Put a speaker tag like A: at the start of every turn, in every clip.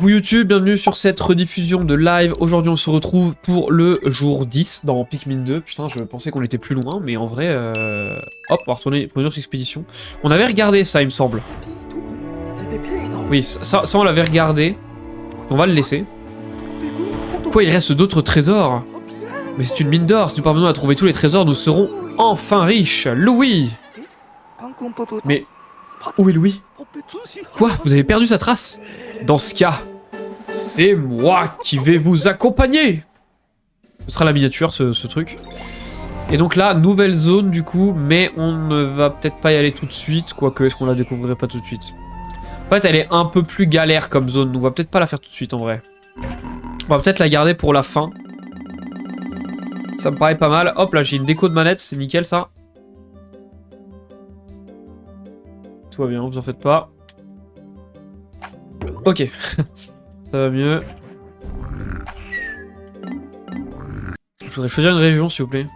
A: Coucou YouTube, bienvenue sur cette rediffusion de live. Aujourd'hui on se retrouve pour le jour 10 dans Pikmin 2. Putain, je pensais qu'on était plus loin, mais en vrai... Hop, on va retourner pour une autre expédition. On avait regardé ça, il me semble. Oui, ça on l'avait regardé. On va le laisser. Quoi, il reste d'autres trésors? Mais c'est une mine d'or, si nous parvenons à trouver tous les trésors, nous serons enfin riches. Louis! Mais... où est Louis? Quoi? Vous avez perdu sa trace? Dans ce cas, c'est moi qui vais vous accompagner. Ce sera la miniature, ce truc. Et donc là, nouvelle zone du coup, mais on ne va peut-être pas y aller tout de suite, quoique est-ce qu'on la découvrirait pas tout de suite? En fait, elle est un peu plus galère comme zone, donc on va peut-être pas la faire tout de suite en vrai. On va peut-être la garder pour la fin. Ça me paraît pas mal. Hop, là j'ai une déco de manette, c'est nickel ça. Tout va bien, vous en faites pas. Ok, ça va mieux. Je voudrais choisir une région s'il vous plaît.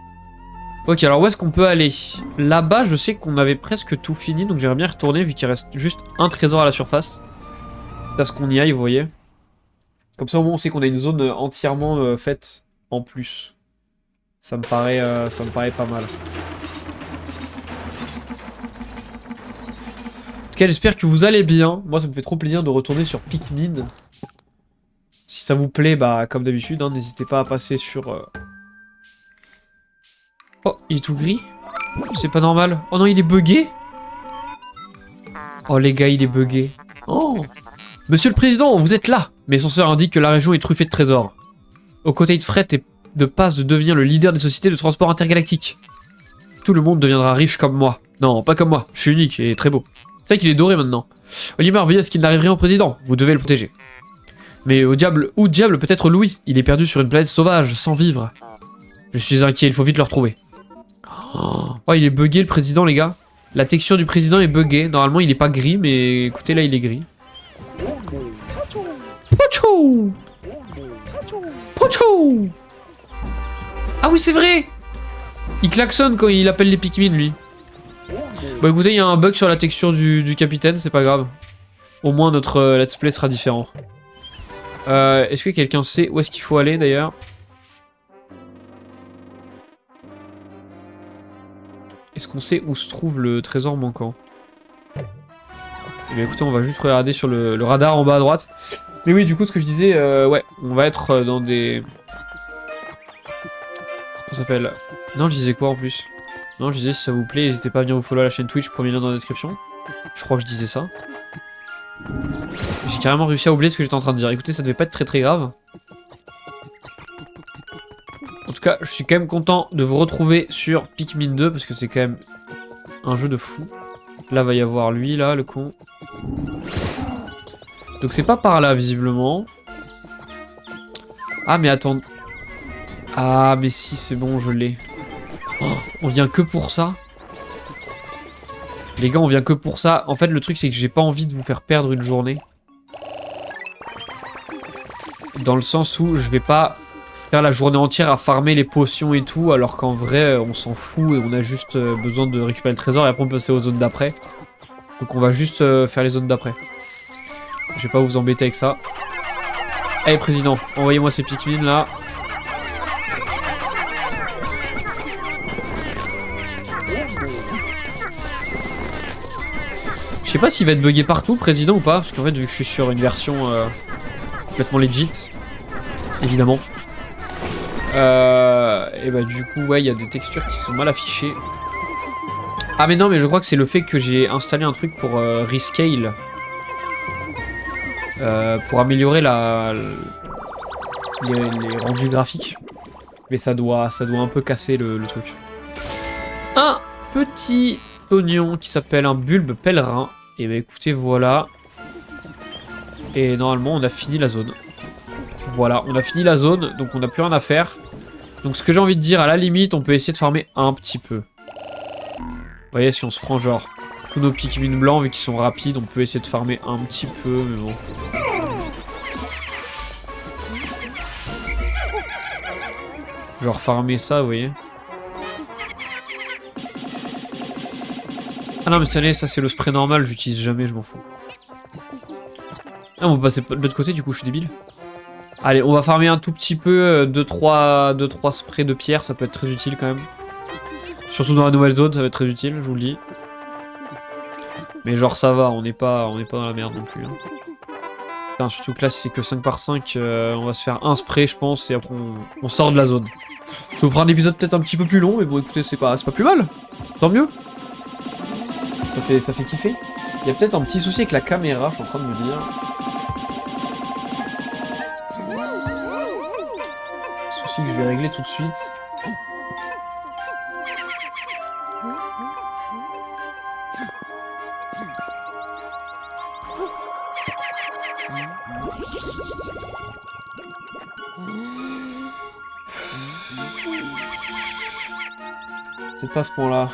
A: Ok, alors où est-ce qu'on peut aller? Là-bas, je sais qu'on avait presque tout fini, donc j'aimerais bien y retourner vu qu'il reste juste un trésor à la surface. C'est à ce qu'on y aille, vous voyez. Comme ça au moins on sait qu'on a une zone entièrement faite en plus. Ça me paraît pas mal. En tout cas, j'espère que vous allez bien. Moi, ça me fait trop plaisir de retourner sur Pikmin. Si ça vous plaît, bah comme d'habitude, hein, n'hésitez pas à passer sur... Oh, il est tout gris? C'est pas normal. Oh non, il est bugué? Oh les gars, il est bugué. Oh! Monsieur le Président, vous êtes là! Mes censeurs indiquent que la région est truffée de trésors. Aux côtés de Fret et de Paz devient le leader des sociétés de transport intergalactique. Tout le monde deviendra riche comme moi. Non, pas comme moi. Je suis unique et très beau. C'est vrai qu'il est doré maintenant. Olimar, veillez à ce qu'il n'arrive rien au président. Vous devez le protéger. Mais au diable, où diable peut être Louis? Il est perdu sur une planète sauvage, sans vivre. Je suis inquiet, il faut vite le retrouver. Oh, il est bugué le président, les gars. La texture du président est buggée. Normalement, il est pas gris, mais écoutez, là, il est gris. Pochou! Pochou! Ah oui, c'est vrai! Il klaxonne quand il appelle les Pikmin, lui. Bon, écoutez, il y a un bug sur la texture du capitaine, c'est pas grave. Au moins, notre let's play sera différent. Est-ce que quelqu'un sait où est-ce qu'il faut aller, d'ailleurs? Est-ce qu'on sait où se trouve le trésor manquant? Eh bien, écoutez, on va juste regarder sur le radar en bas à droite. Mais oui, du coup, ce que je disais, ouais, on va être dans des... Ça s'appelle... Non, je disais quoi en plus? Non, je disais, si ça vous plaît, n'hésitez pas à venir vous follow à la chaîne Twitch, premier lien dans la description. Je crois que je disais ça. J'ai carrément réussi à oublier ce que j'étais en train de dire. Écoutez, ça devait pas être très grave. En tout cas, je suis quand même content de vous retrouver sur Pikmin 2, parce que c'est quand même un jeu de fou. Là, va y avoir lui, là, le con. Donc c'est pas par là, visiblement. Ah, mais attends. Ah, mais si, c'est bon, je l'ai. Oh, on vient que pour ça? Les gars, on vient que pour ça. En fait, le truc, c'est que j'ai pas envie de vous faire perdre une journée. Dans le sens où je vais pas faire la journée entière à farmer les potions et tout, alors qu'en vrai, on s'en fout et on a juste besoin de récupérer le trésor et après on peut passer aux zones d'après. Donc on va juste faire les zones d'après. Je vais pas vous embêter avec ça. Allez, président, envoyez-moi ces Pikmin là. Je sais pas s'il va être bugué partout, président, ou pas, parce qu'en fait, vu que je suis sur une version complètement legit, évidemment. Et bah du coup, ouais, il y a des textures qui sont mal affichées. Ah mais non, mais je crois que c'est le fait que j'ai installé un truc pour rescale. Pour améliorer les rendus graphiques. Mais ça doit un peu casser le truc. Un petit oignon qui s'appelle un bulbe pèlerin. Et bah écoutez, voilà. Et normalement, on a fini la zone. Voilà, on a fini la zone, donc on n'a plus rien à faire. Donc ce que j'ai envie de dire, à la limite, on peut essayer de farmer un petit peu. Vous voyez, si on se prend genre tous nos Pikmin blancs, vu qu'ils sont rapides, on peut essayer de farmer un petit peu, mais bon. Genre farmer ça, vous voyez. Ah non, mais ça c'est le spray normal, j'utilise jamais, je m'en fous. Ah, on va passer de l'autre côté, du coup, je suis débile. Allez, on va farmer un tout petit peu, 2-3 sprays de pierre, ça peut être très utile quand même. Surtout dans la nouvelle zone, ça va être très utile, je vous le dis. Mais genre ça va, on n'est pas dans la merde non plus. Hein. Putain, surtout que là, si c'est que 5 par 5, on va se faire un spray, je pense, et après on sort de la zone. Ça vous fera un épisode peut-être un petit peu plus long, mais bon, écoutez, c'est pas plus mal. Tant mieux. Ça fait kiffer. Il y a peut-être un petit souci avec la caméra, je suis en train de me dire. Souci que je vais régler tout de suite. Peut-être pas à ce point-là.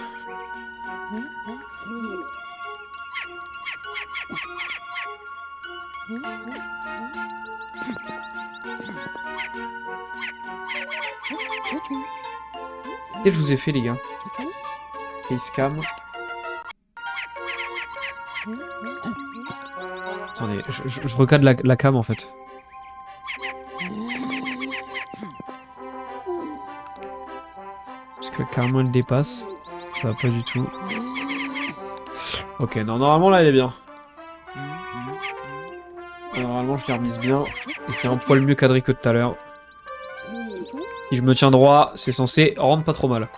A: Qu'est-ce que je vous ai fait, les gars? Facecam. Attendez, je recadre la cam en fait. Parce que carrément elle dépasse. Ça va pas du tout. Ok, non, normalement là elle est bien. Normalement je l'ai remise bien. Et c'est un poil mieux cadré que tout à l'heure. Si je me tiens droit, c'est censé rendre pas trop mal.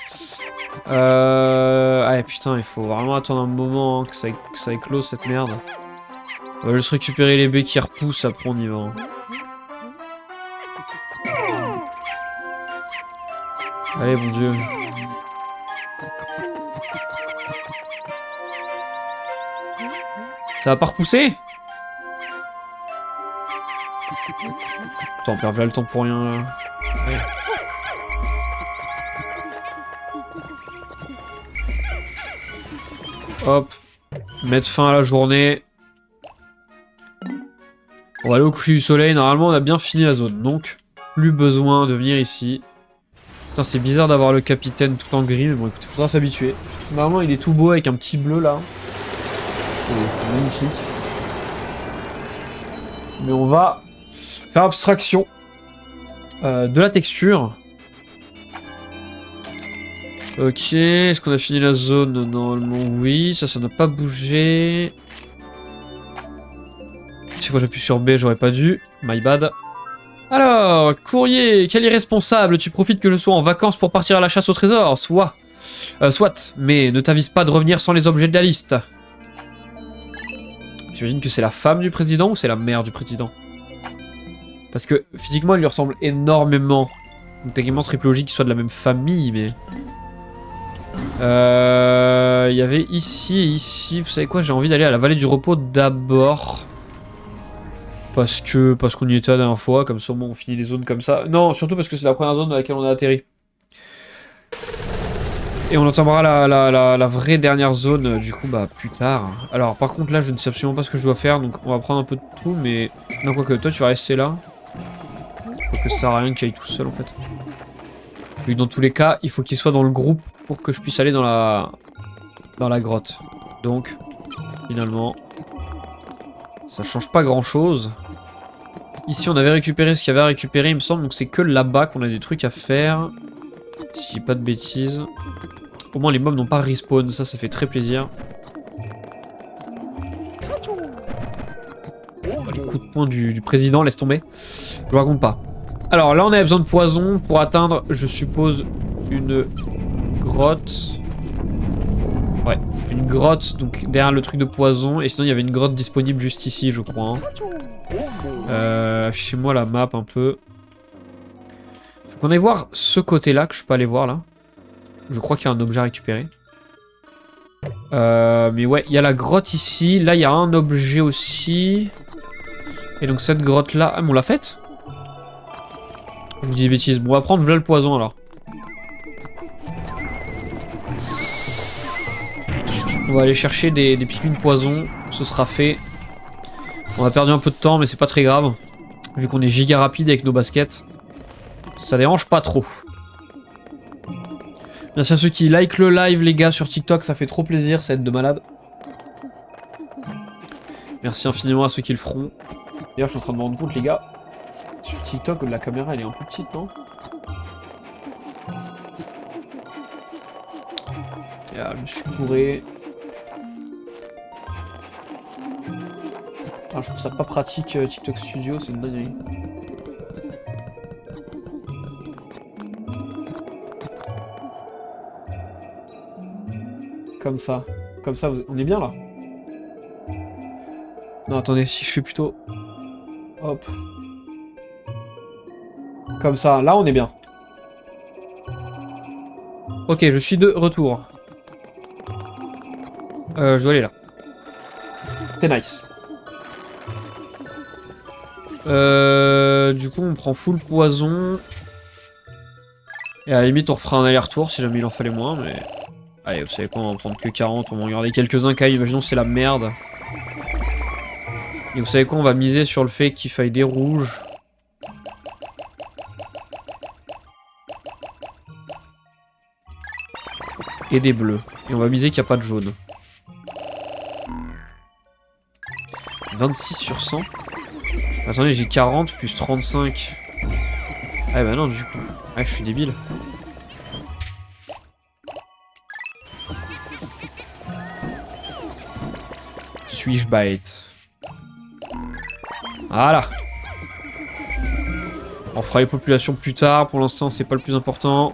A: Ah putain, il faut vraiment attendre un moment hein, que ça éclose cette merde. On va juste récupérer les baies qui repoussent, après on y va. Hein. Allez, bon Dieu. Ça va pas repousser? Attends, on perd là le temps pour rien là. Ouais. Hop. Mettre fin à la journée. On va aller au coucher du soleil. Normalement, on a bien fini la zone. Donc, plus besoin de venir ici. Putain, c'est bizarre d'avoir le capitaine tout en gris. Mais bon, écoutez, faudra s'habituer. Normalement, il est tout beau avec un petit bleu là. C'est magnifique. Mais on va faire abstraction de la texture. Ok, est-ce qu'on a fini la zone? Normalement oui, ça n'a pas bougé. Chaque fois j'appuie sur B, j'aurais pas dû. My bad. Alors, courrier, quel irresponsable, tu profites que je sois en vacances pour partir à la chasse au trésor, soit, mais ne t'avise pas de revenir sans les objets de la liste. J'imagine que c'est la femme du président ou c'est la mère du président? Parce que physiquement elle lui ressemble énormément. Donc techniquement ce serait plus logique qu'il soit de la même famille, mais... Il y avait ici et ici, vous savez quoi, j'ai envie d'aller à la vallée du repos d'abord. Parce qu'on y était la dernière fois, comme ça on finit les zones comme ça. Non, surtout parce que c'est la première zone dans laquelle on a atterri. Et on entendra la vraie dernière zone, du coup, bah, plus tard. Alors, par contre, là, je ne sais absolument pas ce que je dois faire, donc on va prendre un peu de tout, mais... Non, quoique, toi, tu vas rester là. Quoique, ça sert à rien qu'il aille tout seul, en fait. Vu que dans tous les cas, il faut qu'il soit dans le groupe pour que je puisse aller dans la grotte. Donc, finalement, ça change pas grand-chose. Ici, on avait récupéré ce qu'il y avait à récupérer, il me semble, donc c'est que là-bas qu'on a des trucs à faire. Si je dis pas de bêtises. Au moins les mobs n'ont pas respawn, ça fait très plaisir. Oh, les coups de poing du président, laisse tomber. Je vous raconte pas. Alors là on avait besoin de poison pour atteindre, je suppose, une grotte. Ouais, une grotte, donc derrière le truc de poison. Et sinon il y avait une grotte disponible juste ici, je crois. Hein. Chez moi la map un peu. Faut qu'on aille voir ce côté-là que je peux pas aller voir là. Je crois qu'il y a un objet à récupérer. Mais ouais, il y a la grotte ici. Là, il y a un objet aussi. Et donc cette grotte-là... Ah, mais on l'a faite? Je vous dis des bêtises. Bon, on va prendre là le poison alors. On va aller chercher des Pikmin poison. Ce sera fait. On a perdu un peu de temps, mais c'est pas très grave. Vu qu'on est giga rapide avec nos baskets. Ça dérange pas trop. Merci à ceux qui like le live, les gars, sur TikTok, ça fait trop plaisir, ça aide de malade. Merci infiniment à ceux qui le feront. D'ailleurs, je suis en train de me rendre compte, les gars, sur TikTok, la caméra, elle est un peu petite, non? Et là, je me suis couré. Putain, je trouve ça pas pratique, TikTok Studio, c'est une dinguerie. Comme ça. Comme ça, on est bien, là? Non, attendez, si je fais plutôt... Hop. Comme ça, là, on est bien. Ok, je suis de retour. Je dois aller là. C'est nice. Du coup, on prend full poison. Et à la limite, on refera un aller-retour si jamais il en fallait moins, mais... Allez, vous savez quoi, on va en prendre que 40, on va en garder quelques-uns quand même, imaginons c'est la merde. Et vous savez quoi, on va miser sur le fait qu'il faille des rouges. Et des bleus. Et on va miser qu'il n'y a pas de jaune. 26 sur 100. Attendez, j'ai 40 plus 35. Ah bah non, du coup. Ah, je suis débile. Suis-je bête? Voilà. On fera les populations plus tard. Pour l'instant, c'est pas le plus important.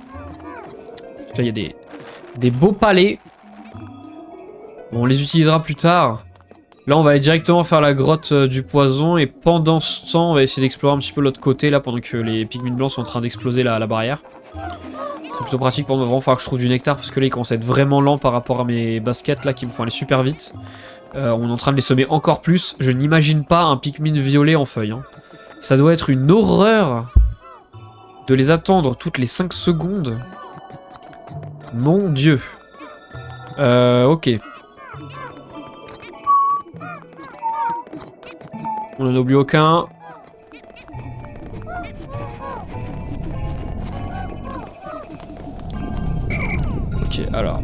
A: Là, il y a des beaux palais. Bon, on les utilisera plus tard. Là, on va aller directement faire la grotte du poison. Et pendant ce temps, on va essayer d'explorer un petit peu l'autre côté, là, pendant que les pygmines blancs sont en train d'exploser la barrière. C'est plutôt pratique pour nous. Vraiment, il va falloir que je trouve du nectar, parce que là, il commence à être vraiment lent par rapport à mes baskets, là, qui me font aller super vite. On est en train de les semer encore plus. Je n'imagine pas un Pikmin violet en feuille. Hein. Ça doit être une horreur de les attendre toutes les 5 secondes. Mon dieu. Ok. On n'en oublie aucun. Ok, alors.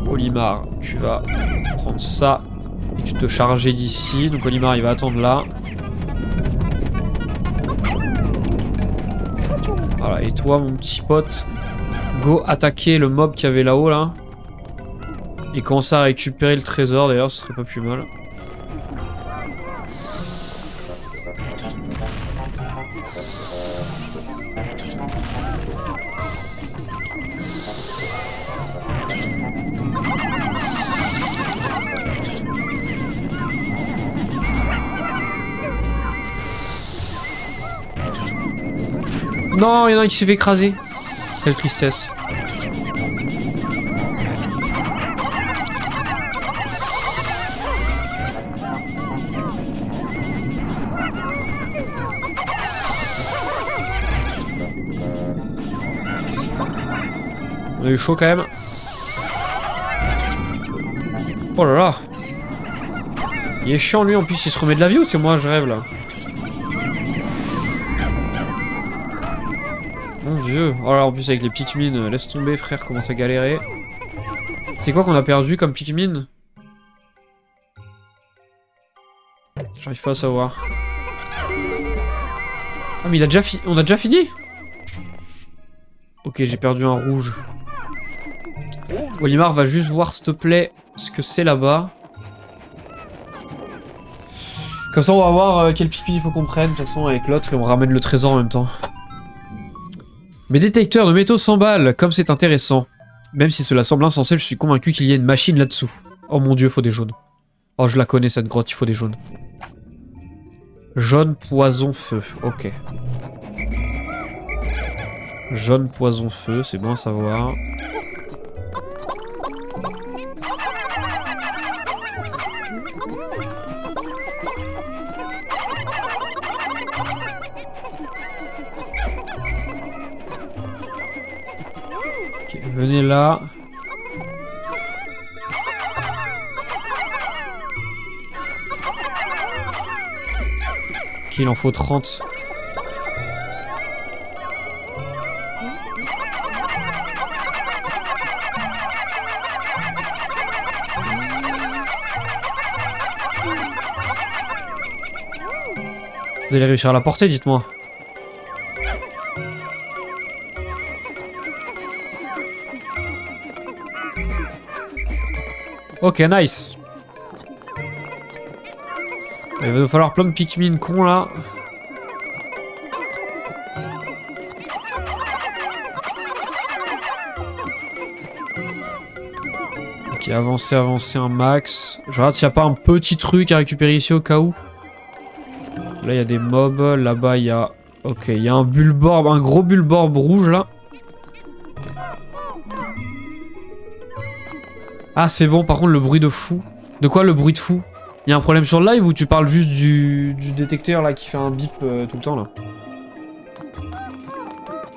A: Olimar, tu vas prendre ça. Et tu te charger d'ici. Donc Olimar, il va attendre là. Voilà, et toi, mon petit pote, go attaquer le mob qu'il y avait là-haut, là. Et commencer à récupérer le trésor, d'ailleurs, ce serait pas plus mal. Non, il y en a un qui s'est fait écraser. Quelle tristesse. On a eu chaud quand même. Oh là là. Il est chiant lui, en plus il se remet de la vie ou c'est moi je rêve là? Mon dieu. Oh là, en plus avec les Pikmin, laisse tomber frère, commence à galérer. C'est quoi qu'on a perdu comme Pikmin? J'arrive pas à savoir. Ah mais il a déjà on a déjà fini? Ok, j'ai perdu un rouge. Olimar va juste voir s'il te plaît ce que c'est là-bas. Comme ça on va voir quel Pikmin il faut qu'on prenne de toute façon avec l'autre et on ramène le trésor en même temps. Mes détecteurs de métaux s'emballent, comme c'est intéressant. Même si cela semble insensé, je suis convaincu qu'il y a une machine là-dessous. Oh mon dieu, faut des jaunes. Oh, je la connais cette grotte, il faut des jaunes. Jaune, poison, feu. Ok. Jaune, poison, feu, c'est bon à savoir. Ok, venez là. Ok, il en faut 30. Vous allez réussir à la porter, dites-moi. Ok, nice. Il va nous falloir plein de Pikmin cons là. Ok, avancer, avancer un max. Je regarde s'il n'y a pas un petit truc à récupérer ici au cas où. Là, il y a des mobs. Là-bas, il y a... Ok, il y a un Bulborb, un gros Bulborb rouge là. Ah, c'est bon, par contre, le bruit de fou. De quoi le bruit de fou? Il y a un problème sur le live ou tu parles juste du détecteur là qui fait un bip tout le temps là?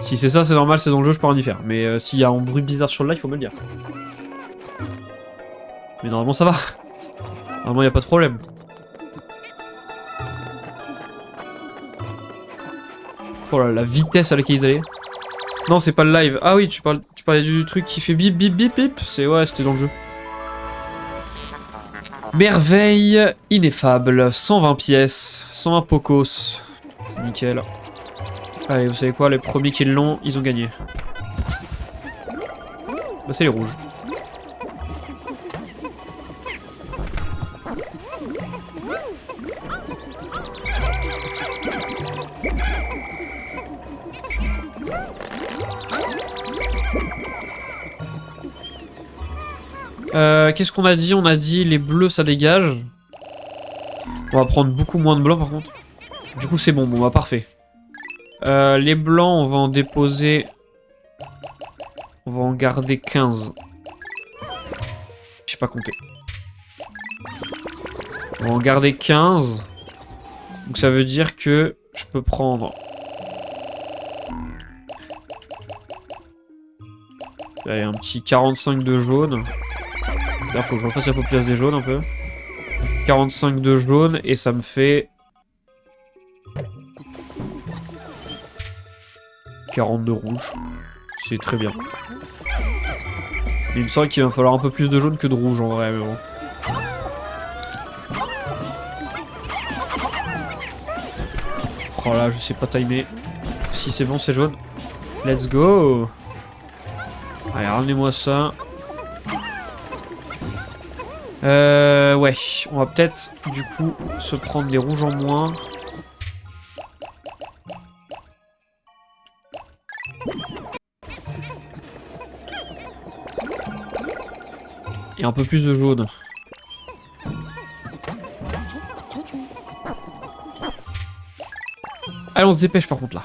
A: Si c'est ça, c'est normal, c'est dans le jeu, je peux rien y faire. Mais s'il y a un bruit bizarre sur le live, faut me le dire. Mais normalement, ça va. Normalement, il n'y a pas de problème. Oh là, la vitesse à laquelle ils allaient. Non, c'est pas le live. Ah oui, tu parlais du truc qui fait bip bip bip bip. C'est ouais, c'était dans le jeu. Merveille ineffable. 120 pièces. 120 pocos. C'est nickel. Allez, vous savez quoi, les premiers qui l'ont, ils ont gagné. Bah, c'est les rouges. Qu'est-ce qu'on a dit? On a dit les bleus ça dégage. On va prendre beaucoup moins de blancs par contre. Du coup c'est bon, bon bah parfait. Les blancs on va en déposer... On va en garder 15. Je sais pas compter. On va en garder 15. Donc ça veut dire que je peux prendre... Allez, un petit 45 de jaune. Là, faut que je refasse la population des jaunes un peu. 45 de jaune et ça me fait... 40 de rouge. C'est très bien. Mais il me semble qu'il va falloir un peu plus de jaune que de rouge en vrai, mais bon. Oh là, je sais pas timer. Si c'est bon, c'est jaune. Let's go! Allez, ramenez-moi ça. Ouais, on va peut-être du coup se prendre des rouges en moins. Et un peu plus de jaune. Allez, on se dépêche par contre là.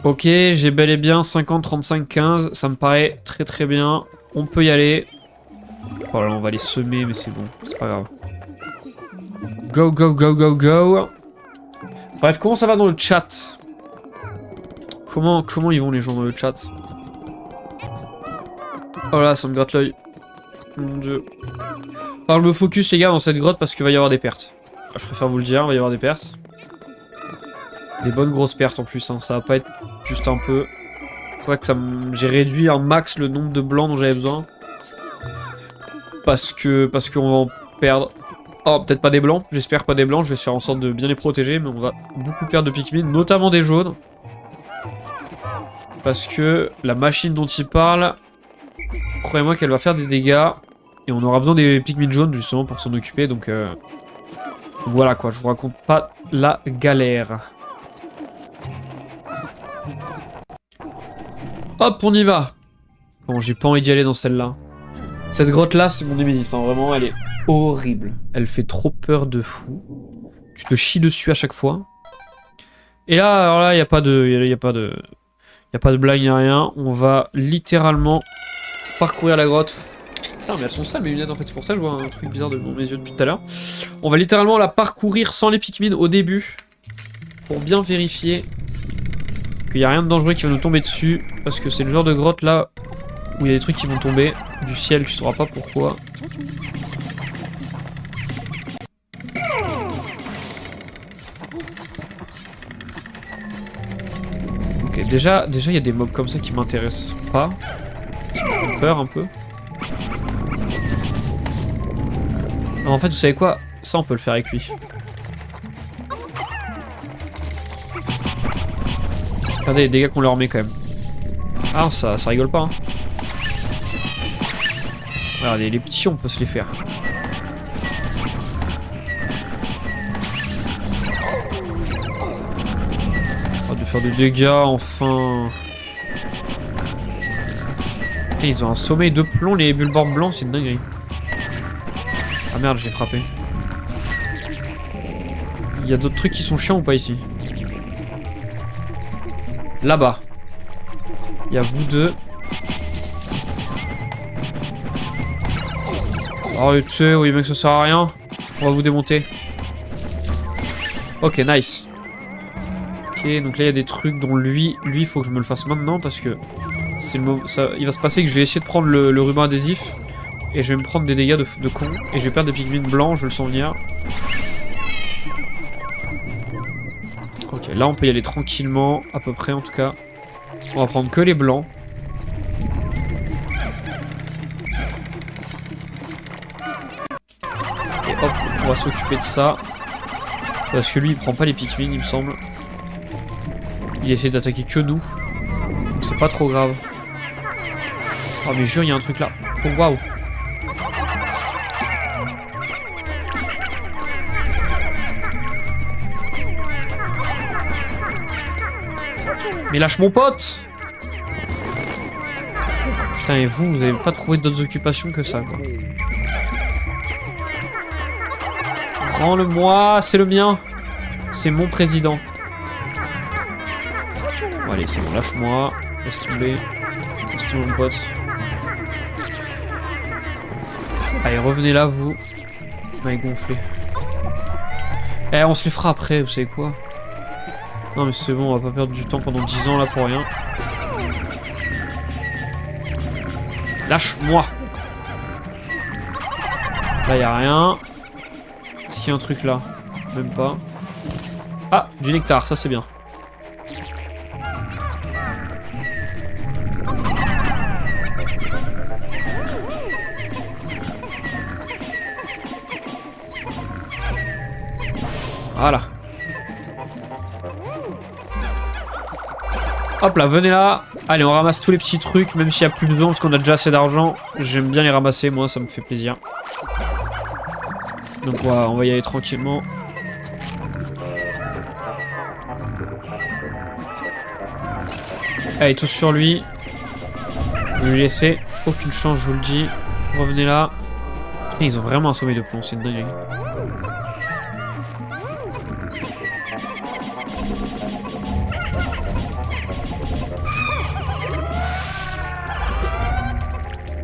A: Ok, j'ai bel et bien 50, 35, 15. Ça me paraît très très bien. On peut y aller. Voilà, on va les semer, mais c'est bon. C'est pas grave. Go, go, go, go, go. Bref, comment ça va dans le chat? Comment ils vont les gens dans le chat? Oh là, ça me gratte l'œil. Mon dieu. Enfin, je me focus les gars dans cette grotte parce qu'il va y avoir des pertes. Je préfère vous le dire, il va y avoir des pertes. Des bonnes grosses pertes en plus, hein. Ça va pas être juste un peu. C'est vrai que j'ai réduit un max le nombre de blancs dont j'avais besoin. Parce qu'on va en perdre. Oh, peut-être pas des blancs, j'espère pas des blancs, je vais faire en sorte de bien les protéger, mais on va beaucoup perdre de Pikmin, notamment des jaunes. Parce que la machine dont il parle, croyez-moi qu'elle va faire des dégâts. Et on aura besoin des Pikmin jaunes justement pour s'en occuper, donc voilà quoi, je vous raconte pas la galère. Hop, on y va. Bon, j'ai pas envie d'y aller dans celle-là. Cette grotte-là, c'est mon némésis, hein. Vraiment, elle est horrible. Elle fait trop peur de fou. Tu te chies dessus à chaque fois. Et là, alors là, il n'y a pas de blague, il n'y a rien. On va littéralement parcourir la grotte. Putain, mais elles sont ça mes lunettes en fait, c'est pour ça que je vois un truc bizarre devant mes yeux depuis tout à l'heure. On va littéralement la parcourir sans les Pikmin au début. Pour bien vérifier qu'il n'y a rien de dangereux qui va nous tomber dessus. Parce que c'est le genre de grotte là où il y a des trucs qui vont tomber du ciel, tu sauras pas pourquoi. Ok, déjà il y a des mobs comme ça qui m'intéressent pas. Qui me font peur un peu. Non, en fait, vous savez quoi? Ça, on peut le faire avec lui. Regardez les dégâts qu'on leur met quand même. Ah, ça rigole pas. Hein. Regardez, les petits, on peut se les faire. Oh, de faire des dégâts, enfin. Et ils ont un sommeil de plomb, les bulbords blancs, c'est une dinguerie. Ah merde, j'ai frappé. Il y a d'autres trucs qui sont chiants ou pas ici? Là-bas. Il y a vous deux. Oh, tu sais, oui, mec, ça sert à rien. On va vous démonter. Ok, nice. Ok, donc là, il y a des trucs dont lui, il faut que je me le fasse maintenant parce que c'est il va se passer que je vais essayer de prendre le ruban adhésif et je vais me prendre des dégâts de con et je vais perdre des pigments blancs, je le sens venir. Ok, là, on peut y aller tranquillement, à peu près en tout cas. On va prendre que les blancs. Et hop, on va s'occuper de ça. Parce que lui, il prend pas les Pikmin, il me semble. Il essaie d'attaquer que nous. Donc c'est pas trop grave. Oh mais jure, il y a un truc là. Oh waouh. Mais lâche mon pote! Putain, et vous avez pas trouvé d'autres occupations que ça, quoi. Prends-le-moi, c'est le mien. C'est mon président. Bon, allez, c'est bon, lâche-moi. Laisse tomber. Laisse tomber mon pote. Allez, revenez là, vous. Allez, gonflé. Eh, on se les fera après, vous savez quoi? Non, mais c'est bon, on va pas perdre du temps pendant 10 ans là pour rien. Lâche-moi! Là, y'a rien. Est-ce qu'il y a un truc là? Même pas. Ah, du nectar, ça c'est bien. Voilà. Hop là, venez là. Allez, on ramasse tous les petits trucs, même s'il n'y a plus besoin, parce qu'on a déjà assez d'argent. J'aime bien les ramasser, moi, ça me fait plaisir. Donc on va y aller tranquillement. Allez, tous sur lui. Ne lui laisser aucune chance, je vous le dis. Revenez là. Putain, ils ont vraiment un sommeil de plomb, c'est une dinguerie.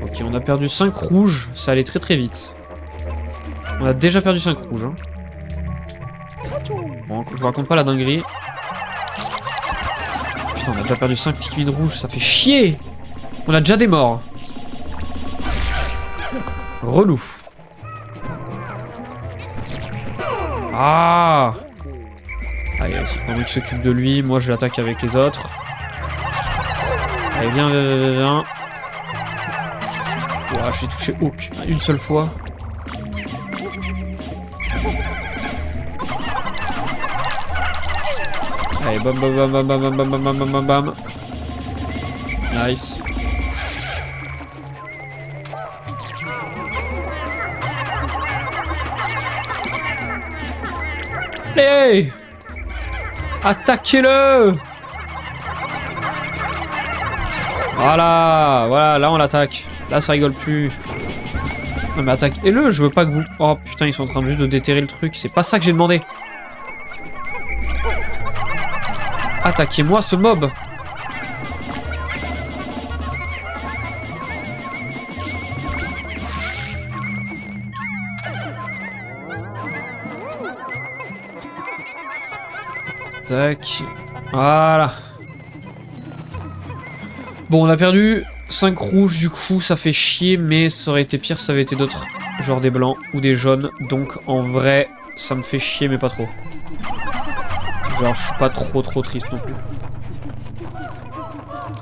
A: Ok, on a perdu 5 rouges, ça allait très très vite. On a déjà perdu 5 rouges. Hein. Bon, je vous raconte pas la dinguerie. Putain, on a déjà perdu 5 Pikmin rouges, ça fait chier. On a déjà des morts. Relou. Ah. Allez, pendant qu'il s'occupe de lui, moi je l'attaque avec les autres. Allez, viens, viens. Ouah, j'ai touché une seule fois. Allez, bam bam bam bam bam bam bam bam bam bam. Nice. Allez! Attaquez-le! Voilà, voilà, là on l'attaque. Là ça rigole plus. Non mais attaquez-le, je veux pas que vous... Oh putain, ils sont en train juste de déterrer le truc. C'est pas ça que j'ai demandé. Attaquez-moi ce mob. Tac. Voilà. Bon, on a perdu 5 rouges, du coup, ça fait chier, mais ça aurait été pire, ça avait été d'autres. Genre des blancs ou des jaunes. Donc, en vrai, ça me fait chier, mais pas trop. Genre, je suis pas trop triste non plus.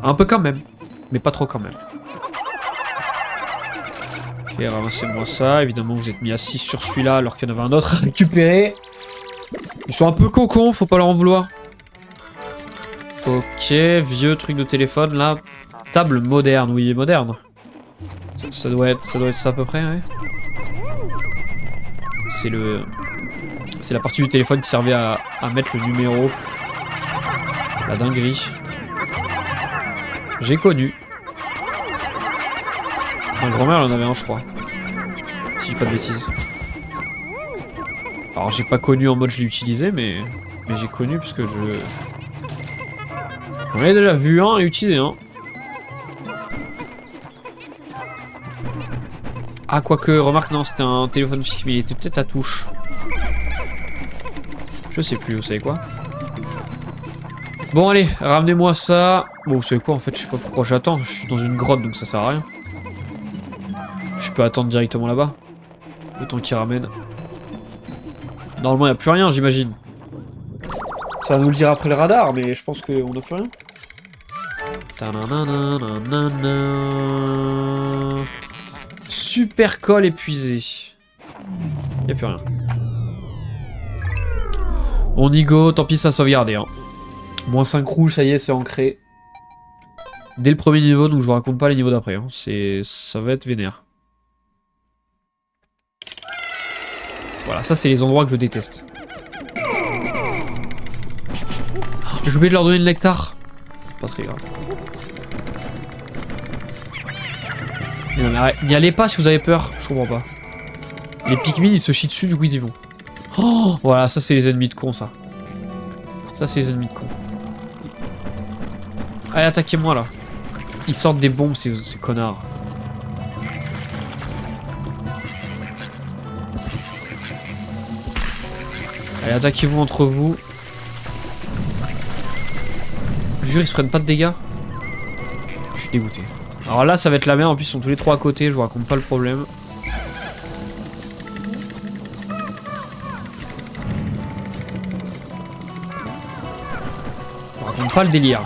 A: Un peu quand même, mais pas trop quand même. Ok, Ok, ramassez-moi ça. Évidemment, vous êtes mis à 6 sur celui-là alors qu'il y en avait un autre à récupérer. Ils sont un peu cocons, faut pas leur en vouloir. Ok, vieux truc de téléphone là. Table moderne, oui, moderne. Ça doit être ça à peu près, ouais. C'est la partie du téléphone qui servait à mettre le numéro. La dinguerie. J'ai connu. Ma grand-mère elle en avait un, je crois. Si je dis pas de bêtises. Alors j'ai pas connu en mode je l'ai utilisé, mais j'ai connu parce que j'en ai déjà vu un et utilisé un. Ah, quoique, remarque, non, c'était un téléphone fixe, mais il était peut-être à touche. Je sais plus, vous savez quoi? Bon, allez, ramenez-moi ça. Bon, vous savez quoi, en fait, je sais pas pourquoi j'attends. Je suis dans une grotte, donc ça sert à rien. Je peux attendre directement là-bas. Le temps qu'il ramène. Normalement, il n'y a plus rien, j'imagine. Ça va nous le dire après le radar, mais je pense qu'on n'a plus rien. Super colle épuisé. Il n'y a plus rien. On y go, tant pis ça a sauvegardé. Hein. Moins 5 rouges, ça y est, c'est ancré. Dès le premier niveau, donc je vous raconte pas les niveaux d'après. Hein. Ça va être vénère. Voilà, ça c'est les endroits que je déteste. J'ai oublié de leur donner le nectar. Pas très grave. Mais non mais arrête, n'y allez pas si vous avez peur, je comprends pas. Les Pikmin ils se chient dessus, du coup ils y vont. Oh, voilà, ça c'est les ennemis de con ça. Ça c'est les ennemis de con. Allez, attaquez-moi là. Ils sortent des bombes ces connards. Allez, attaquez-vous entre vous. Je jure, ils se prennent pas de dégâts. Je suis dégoûté. Alors là, ça va être la merde. En plus, ils sont tous les trois à côté. Je vous raconte pas le problème. Je vous raconte pas le délire.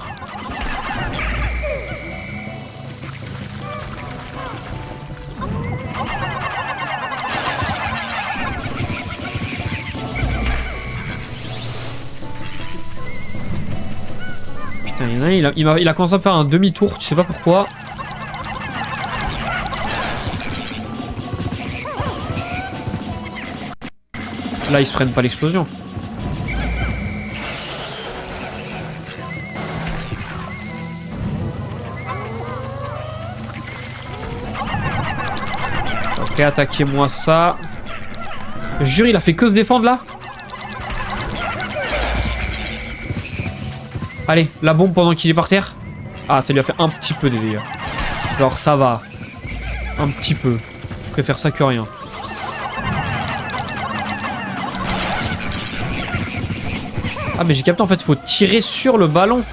A: Putain, il y en a un, il a commencé à me faire un demi-tour. Tu sais pas pourquoi. Là, ils se prennent pas l'explosion. Ok, attaquez-moi ça. Je jure, il a fait que se défendre là. Allez, la bombe pendant qu'il est par terre. Ah, ça lui a fait un petit peu de dégâts. Alors ça va. Un petit peu. Je préfère ça que rien. Ah mais j'ai capté en fait, faut tirer sur le ballon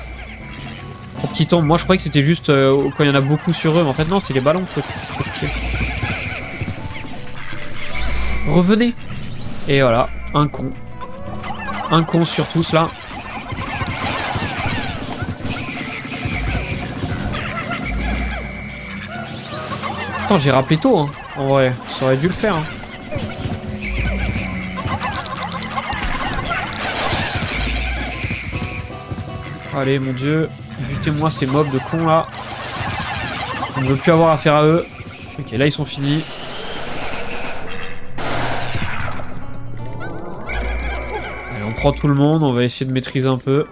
A: pour qu'il tombe. Moi je croyais que c'était juste quand il y en a beaucoup sur eux, mais en fait non, c'est les ballons qu'il faut toucher. Revenez. Et voilà, un con. Un con sur tous là. Putain, j'ai rappelé tôt, hein. En vrai, ça aurait dû le faire. Hein. Allez, mon dieu. Butez-moi ces mobs de cons là. On ne veut plus avoir affaire à eux. Ok, là ils sont finis. Allez, on prend tout le monde. On va essayer de maîtriser un peu.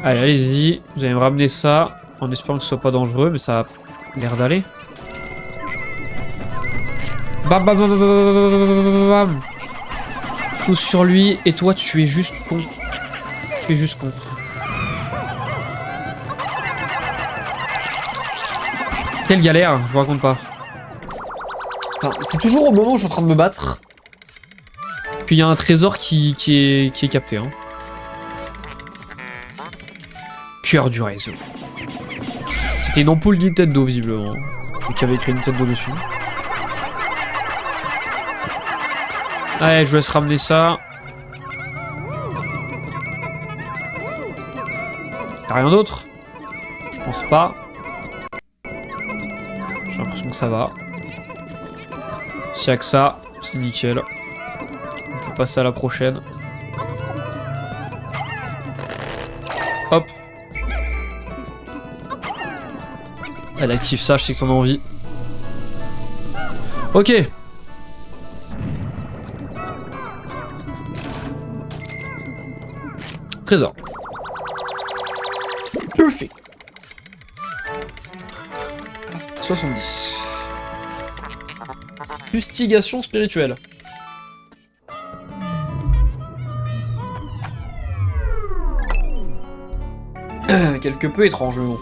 A: Allez, allez-y. Vous allez me ramener ça. En espérant que ce soit pas dangereux, mais ça a l'air d'aller. Bam bam bam bam bam bam. Tous sur lui. Et toi, tu es juste con. Tu es juste con. Quelle galère, je vous raconte pas. C'est toujours au moment où je suis en train de me battre. Puis il y a un trésor qui est capté. Hein. Cœur du réseau. C'était une ampoule Nintendo visiblement. Et qui avait écrit Nintendo dessus. Allez, je vous laisse ramener ça. Y'a rien d'autre? Je pense pas. J'ai l'impression que ça va. S'il y a que ça, c'est nickel. On peut passer à la prochaine. Hop. Elle active ça, je sais que t'en as envie. Ok. Trésor. Perfect. 70. Fustigation spirituelle. Quelque peu étrange, mais bon.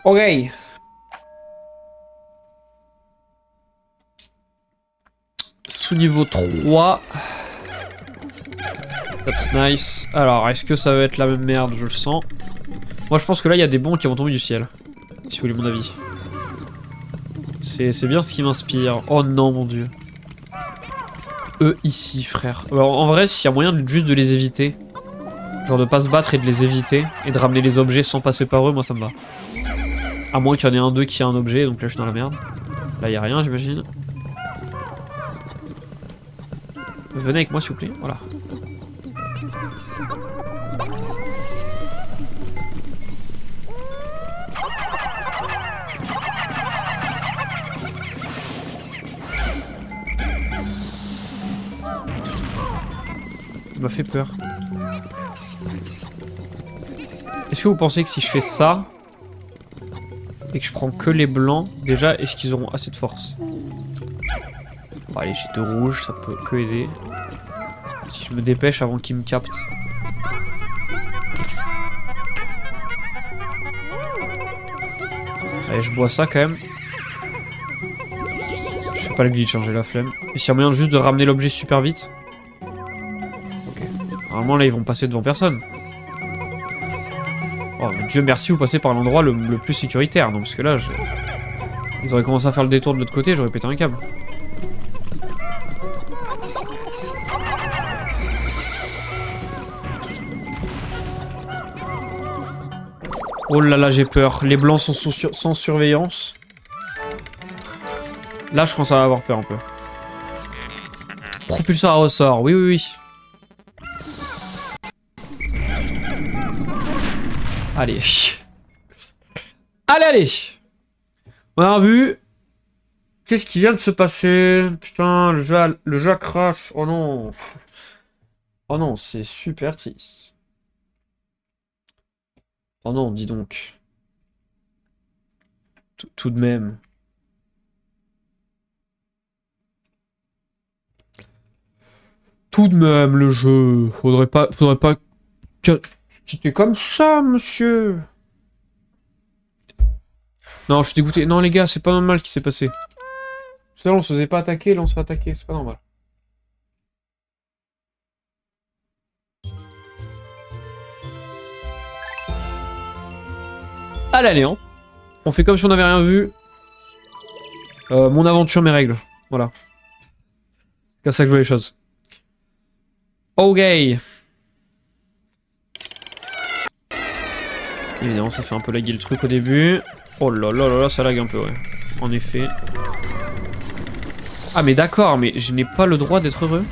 A: Ok. Sous-niveau 3. That's nice. Alors, est-ce que ça va être la même merde? Je le sens. Moi, je pense que là, il y a des bons qui vont tomber du ciel. Si vous voulez mon avis. C'est bien ce qui m'inspire. Oh non, mon dieu. Eux ici, frère. Alors, en vrai, s'il y a moyen juste de les éviter. Genre de pas se battre et de les éviter. Et de ramener les objets sans passer par eux, moi, ça me va. À moins qu'il y en ait un d'eux qui a un objet, donc là, je suis dans la merde. Là, il y a rien, j'imagine. Venez avec moi, s'il vous plaît. Voilà. Il m'a fait peur. Est-ce que vous pensez que si je fais ça et que je prends que les blancs, déjà, est-ce qu'ils auront assez de force? Bon, allez, j'ai 2 rouges, ça peut que aider. Si je me dépêche avant qu'ils me captent. Allez, je bois ça quand même. Je fais pas le glitch, hein, j'ai la flemme. Et s'il y a moyen juste de ramener l'objet super vite. Ok. Normalement là ils vont passer devant personne. Oh mais Dieu merci, vous passez par l'endroit le plus sécuritaire. Non parce que là ils auraient commencé à faire le détour de l'autre côté, j'aurais pété un câble. Oh là là, j'ai peur. Les blancs sont sans surveillance. Là, je commence à avoir peur un peu. Propulseur à ressort. Oui, oui, oui. Allez. Allez, allez. On a vu. Qu'est-ce qui vient de se passer? Putain, le jeu a crash. Oh non. Oh non, c'est super triste. Oh non, dis donc. Tout de même. Tout de même, le jeu. Faudrait pas que... C'était comme ça, monsieur. Non, je suis dégoûté. Non, les gars, c'est pas normal ce qui s'est passé. Tout à l'heure, on se faisait pas attaquer, là, on se fait attaquer. C'est pas normal. Allez, allez, hein. On fait comme si on n'avait rien vu. Mon aventure, mes règles. Voilà. C'est comme ça que je vois les choses. Ok. Évidemment, ça fait un peu laguer le truc au début. Oh là là là là, ça lag un peu, ouais. En effet. Ah, mais d'accord, mais je n'ai pas le droit d'être heureux.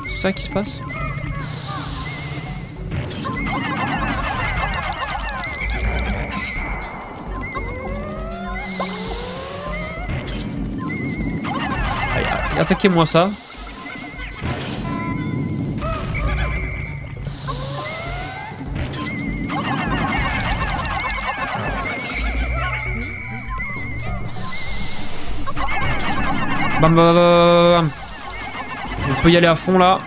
A: C'est ça qui se passe? Allez, attaquez-moi ça. Bam, bam, bam, bam. On peut y aller à fond là.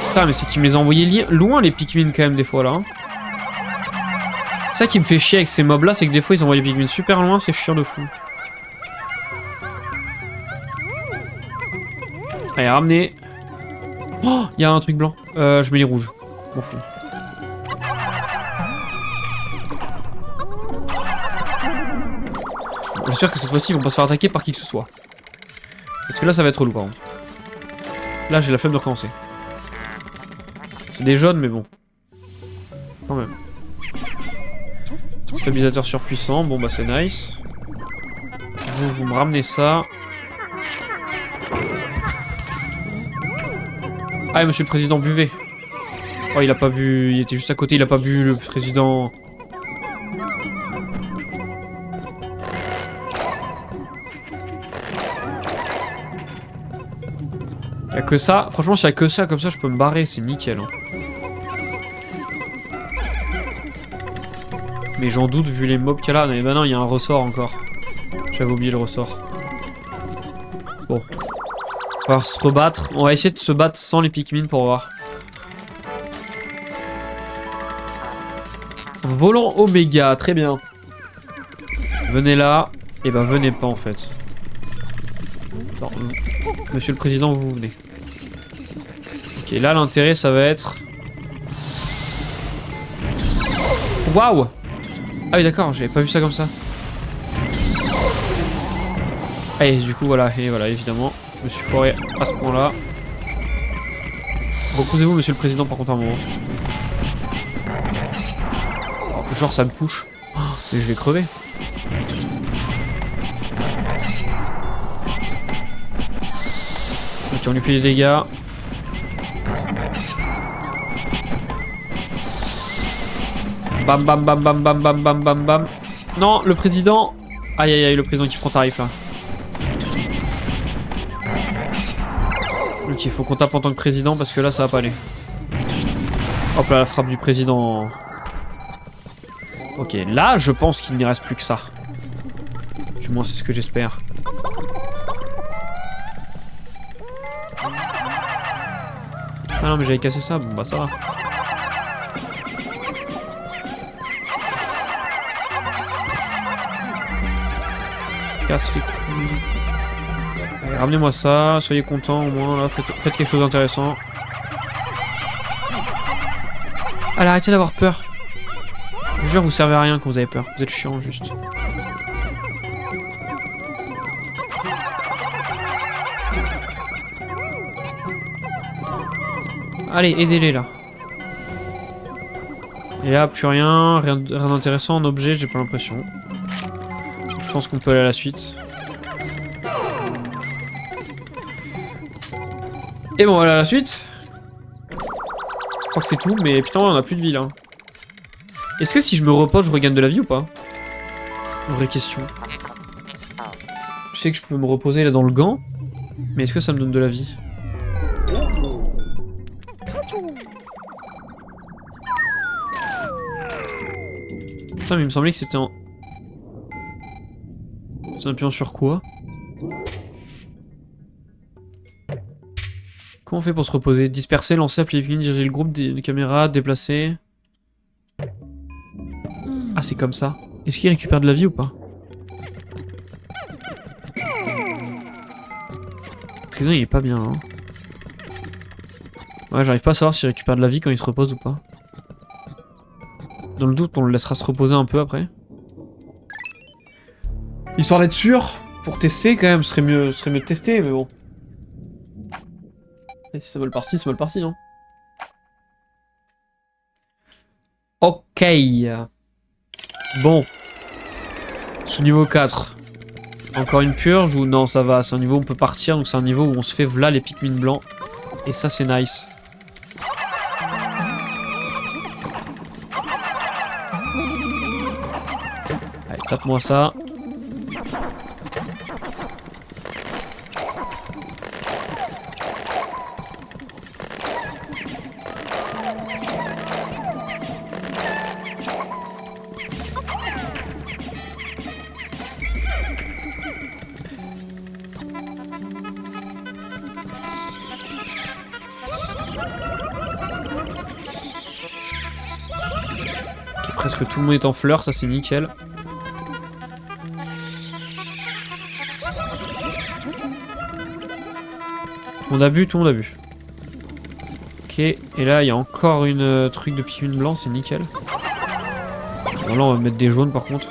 A: Putain, mais c'est qu'il me les a envoyés loin les Pikmin quand même des fois là. Hein. C'est ça qui me fait chier avec ces mobs là, c'est que des fois ils envoient les Pikmin super loin, c'est chiant de fou. Allez, ramenez. Oh, il y a un truc blanc. Je mets les rouges. M'en fous. J'espère que cette fois-ci ils vont pas se faire attaquer par qui que ce soit. Parce que là, ça va être relou, par contre. Là, j'ai la flemme de recommencer. C'est des jaunes, mais bon. Quand même. Stabilisateur surpuissant, bon bah c'est nice. Vous me ramenez ça. Ah, monsieur le président, buvez. Oh, il a pas bu, il était juste à côté, il a pas bu, le président. Y'a que ça, franchement, s'il y a que ça, comme ça, je peux me barrer, c'est nickel. Hein. Mais j'en doute vu les mobs qu'il y a là. Mais bah non, il y a un ressort encore. J'avais oublié le ressort. Bon. On va se rebattre. On va essayer de se battre sans les Pikmin pour voir. Volant Oméga, très bien. Venez là. Et bah venez pas en fait. Non, monsieur le président, vous venez. Ok, là l'intérêt ça va être... Waouh! Ah oui d'accord, j'avais pas vu ça comme ça. Et du coup voilà, et voilà évidemment, je me suis foiré à ce point là. Reposez-vous monsieur le président par contre un moment. Genre ça me touche. Oh, mais je vais crever. Ok, on lui fait des dégâts. Bam bam bam bam bam bam bam bam bam. Non, le président. Aïe aïe aïe, le président qui prend tarif là. Ok, faut qu'on tape en tant que président parce que là ça va pas aller. Hop là, la frappe du président. Ok, là je pense qu'il n'y reste plus que ça. Du moins c'est ce que j'espère. Ah non mais j'avais cassé ça, bon bah ça va. Casse les couilles. Allez, ramenez-moi ça, soyez contents au moins là, faites quelque chose d'intéressant. Allez, arrêtez d'avoir peur. Je vous jure, vous servez à rien quand vous avez peur. Vous êtes chiant juste. Allez, aidez-les là. Et là, plus rien, rien d'intéressant en objet, j'ai pas l'impression. Je pense qu'on peut aller à la suite. Et bon, voilà la suite. Je crois que c'est tout, mais putain, on a plus de vie là. Est-ce que si je me repose, je regagne de la vie ou pas? Vraie question. Je sais que je peux me reposer là dans le gant, mais est-ce que ça me donne de la vie? Putain, mais il me semblait que c'était en... C'est un pion sur quoi? Comment on fait pour se reposer? Disperser, lancer, appeler les Pikmin, diriger le groupe, des caméras, déplacer... Ah, c'est comme ça. Est-ce qu'il récupère de la vie ou pas? Le président, il est pas bien, hein. Ouais, j'arrive pas à savoir s'il récupère de la vie quand il se repose ou pas. Dans le doute, on le laissera se reposer un peu après. Histoire d'être sûr, pour tester quand même, ce serait mieux de tester, mais bon. Et si ça veut le parti, ça veut le parti, non? Ok. Bon. Sous niveau 4. Encore une purge ou non, ça va, c'est un niveau où on peut partir, donc c'est un niveau où on se fait v'là les Pikmin blancs. Et ça, c'est nice. Allez, tape-moi ça. Presque tout le monde est en fleurs, ça c'est nickel. On a bu, tout le monde a bu. Ok, et là il y a encore une truc de Pikmin blanc, c'est nickel. Bon là on va mettre des jaunes par contre.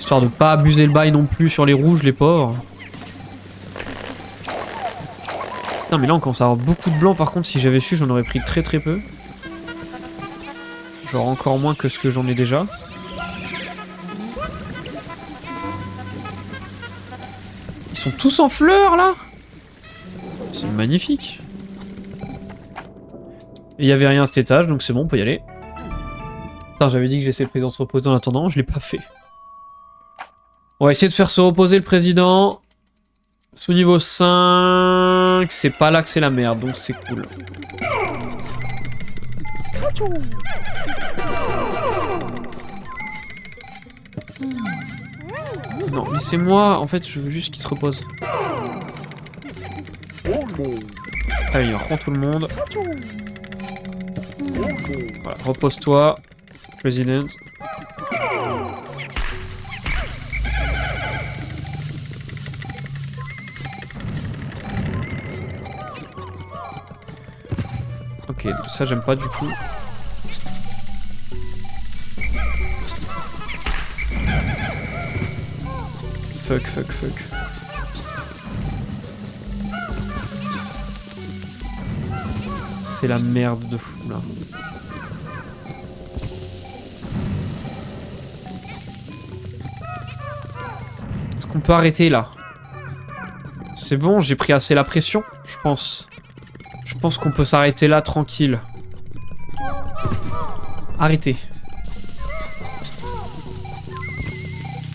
A: Histoire de pas abuser le bail non plus sur les rouges, les pauvres. Non mais là on commence à avoir beaucoup de blancs, par contre si j'avais su j'en aurais pris très peu. Genre encore moins que ce que j'en ai déjà. Ils sont tous en fleurs là. C'est magnifique. Et il y avait rien à cet étage donc c'est bon, on peut y aller. Putain, j'avais dit que j'essayais le président de se reposer en attendant, je l'ai pas fait. On va essayer de faire se reposer le président. Sous niveau 5, c'est pas là que c'est la merde, donc c'est cool. Non, mais c'est moi, en fait, je veux juste qu'il se repose. Allez, on reprend tout le monde. Voilà, repose-toi, président. Ok, ça j'aime pas du coup. Fuck. C'est la merde de fou là. Est-ce qu'on peut arrêter là? C'est bon, j'ai pris assez la pression, je pense. Je pense qu'on peut s'arrêter là tranquille. Arrêtez.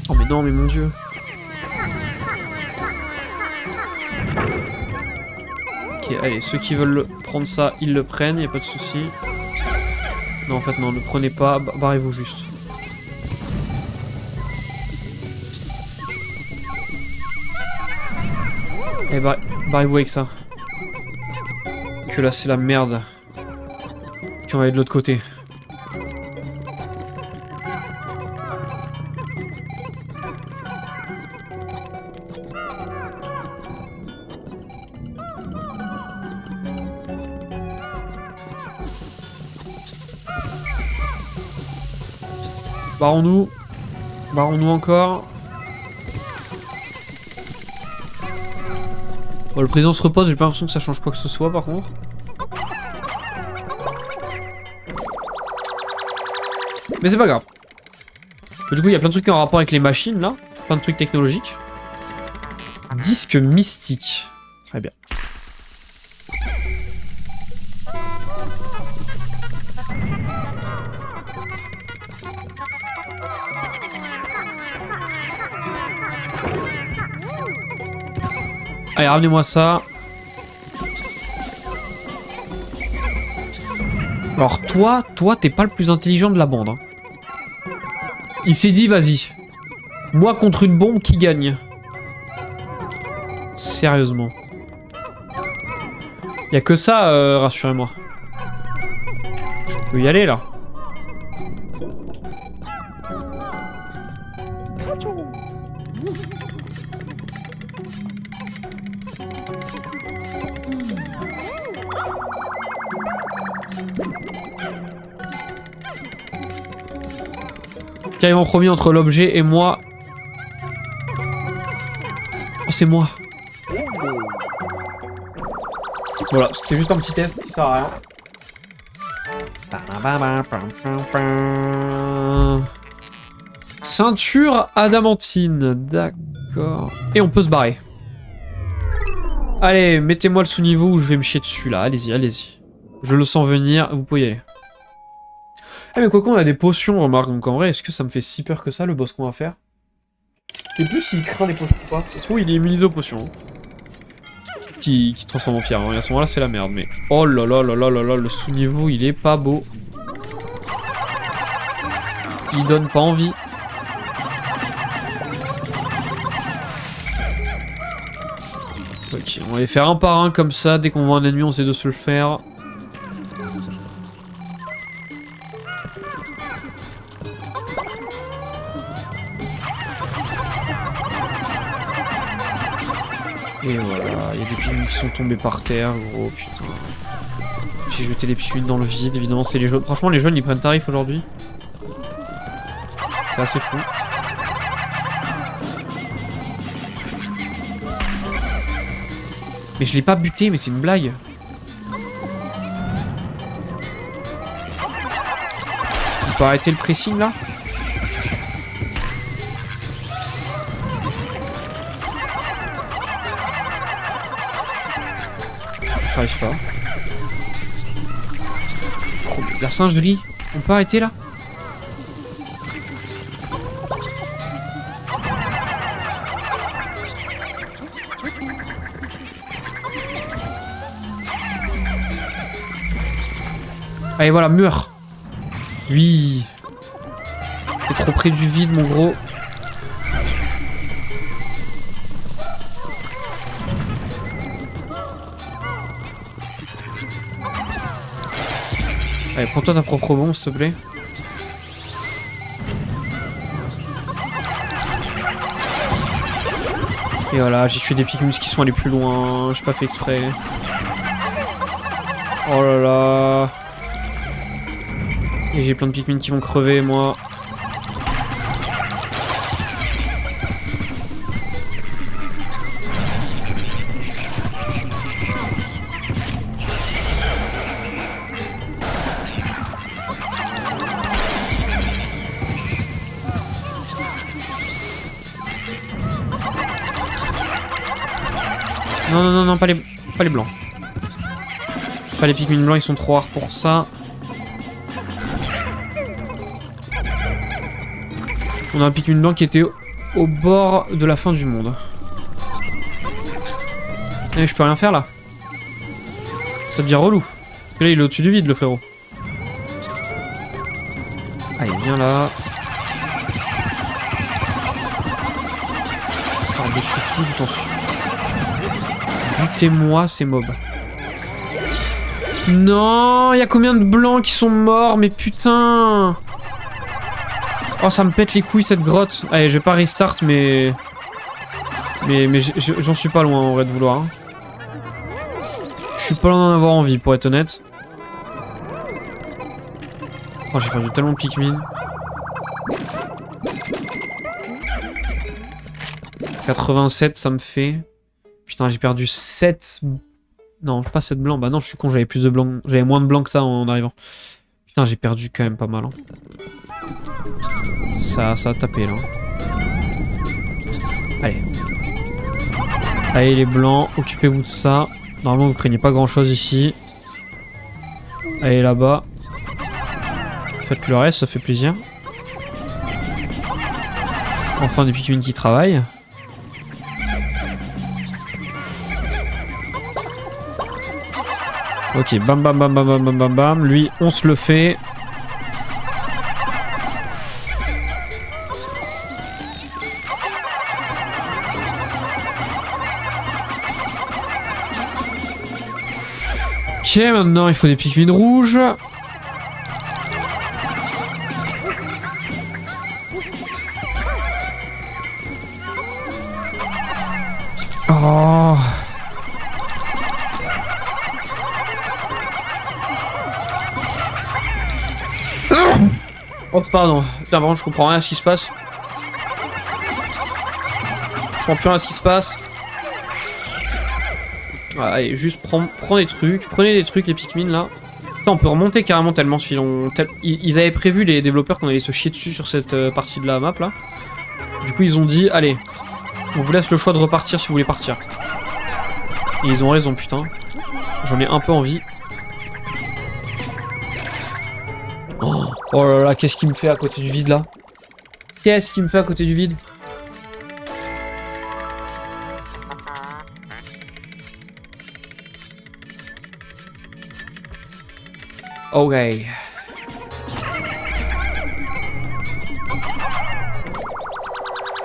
A: Oh mais non, mais mon dieu. Ok, allez, ceux qui veulent prendre ça, ils le prennent, y a pas de souci. Non, en fait, non, ne prenez pas, barrez-vous juste. Eh bah, barrez-vous avec ça. Que là, c'est la merde. Puis on va aller de l'autre côté. Barrons-nous. Barrons-nous encore. Bon, le président se repose, j'ai pas l'impression que ça change quoi que ce soit par contre. Mais c'est pas grave. Du coup, il y a plein de trucs en rapport avec les machines là. Plein de trucs technologiques. Disque mystique. Très bien. Allez, ramenez-moi ça. Alors toi, t'es pas le plus intelligent de la bande. Hein. Il s'est dit, vas-y. Moi contre une bombe, qui gagne? Sérieusement. Y'a que ça, rassurez-moi. Je peux y aller, là. Qui arrive en premier entre l'objet et moi. Oh, c'est moi. Voilà, c'était juste un petit test, ça sert à rien. Ceinture adamantine, d'accord. Et on peut se barrer. Allez, mettez-moi le sous-niveau ou je vais me chier dessus là, allez-y, allez-y. Je le sens venir, vous pouvez y aller. Eh mais quoi qu'on a des potions, remarque, donc en vrai, est-ce que ça me fait si peur que ça, le boss qu'on va faire? Et plus s'il craint les potions ou pas, ça se trouve il est immunisé aux potions. Qui transforme en pierre, hein. Et à ce moment là c'est la merde, mais... Oh là là là là là là, le sous-niveau il est pas beau. Il donne pas envie. Ok, on va les faire un par un comme ça, dès qu'on voit un ennemi on sait de se le faire. Et voilà, il y a des pingouins qui sont tombés par terre, gros, putain. J'ai jeté les pingouins dans le vide, évidemment, c'est les jaunes. Franchement, les jaunes, ils prennent tarif aujourd'hui. C'est assez fou. Mais je l'ai pas buté, mais c'est une blague. On peut arrêter le pressing là? J'arrive pas. Oh, la singerie. On peut arrêter là? Allez, voilà, meurs. Oui. T'es trop près du vide, mon gros. Allez, prends-toi ta propre bombe, s'il te plaît. Et voilà, j'ai tué des Pikmin qui sont allés plus loin. J'ai pas fait exprès. Oh là là. Et j'ai plein de Pikmin qui vont crever, moi. Non, non, non, non, pas les blancs. Pas les Pikmin blancs, ils sont trop rares pour ça. On a un Pikmin blanc qui était au bord de la fin du monde. Mais je peux rien faire là. Ça devient relou. Parce que là, il est au-dessus du vide, le frérot. Allez, viens là. Par-dessus tout, attention. Butez-moi ces mobs. Non, il y a combien de blancs qui sont morts, mais putain. Oh, ça me pète les couilles cette grotte. Allez, je vais pas restart, mais j'en suis pas loin en vrai de vouloir. Je suis pas loin d'en avoir envie, pour être honnête. Oh, j'ai perdu tellement de Pikmin. 87, ça me fait. Putain, j'ai perdu 7. Non, pas 7 blancs. Bah non, je suis con, j'avais plus de blancs. J'avais moins de blancs que ça en arrivant. Putain, j'ai perdu quand même pas mal. Hein. Ça a tapé là. Allez. Allez les blancs, occupez-vous de ça. Normalement, vous craignez pas grand chose ici. Allez là-bas. Faites le reste, ça fait plaisir. Enfin des Pikmin qui travaillent. Ok, bam bam bam bam bam bam bam bam. Lui, on se le fait. Ok, maintenant il faut des Pikmin rouges. Oh. Oh pardon, putain, par contre je comprends rien à ce qui se passe. Je comprends plus rien à ce qui se passe. Ah, allez, juste prends des trucs, prenez des trucs les Pikmin là. Putain, on peut remonter carrément tellement ce filon. Ils avaient prévu les développeurs qu'on allait se chier dessus sur cette partie de la map là. Du coup ils ont dit allez, on vous laisse le choix de repartir si vous voulez partir. Et ils ont raison putain. J'en ai un peu envie. Oh là là, qu'est-ce qu'il me fait à côté du vide là? Qu'est-ce qu'il me fait à côté du vide? Ok. Et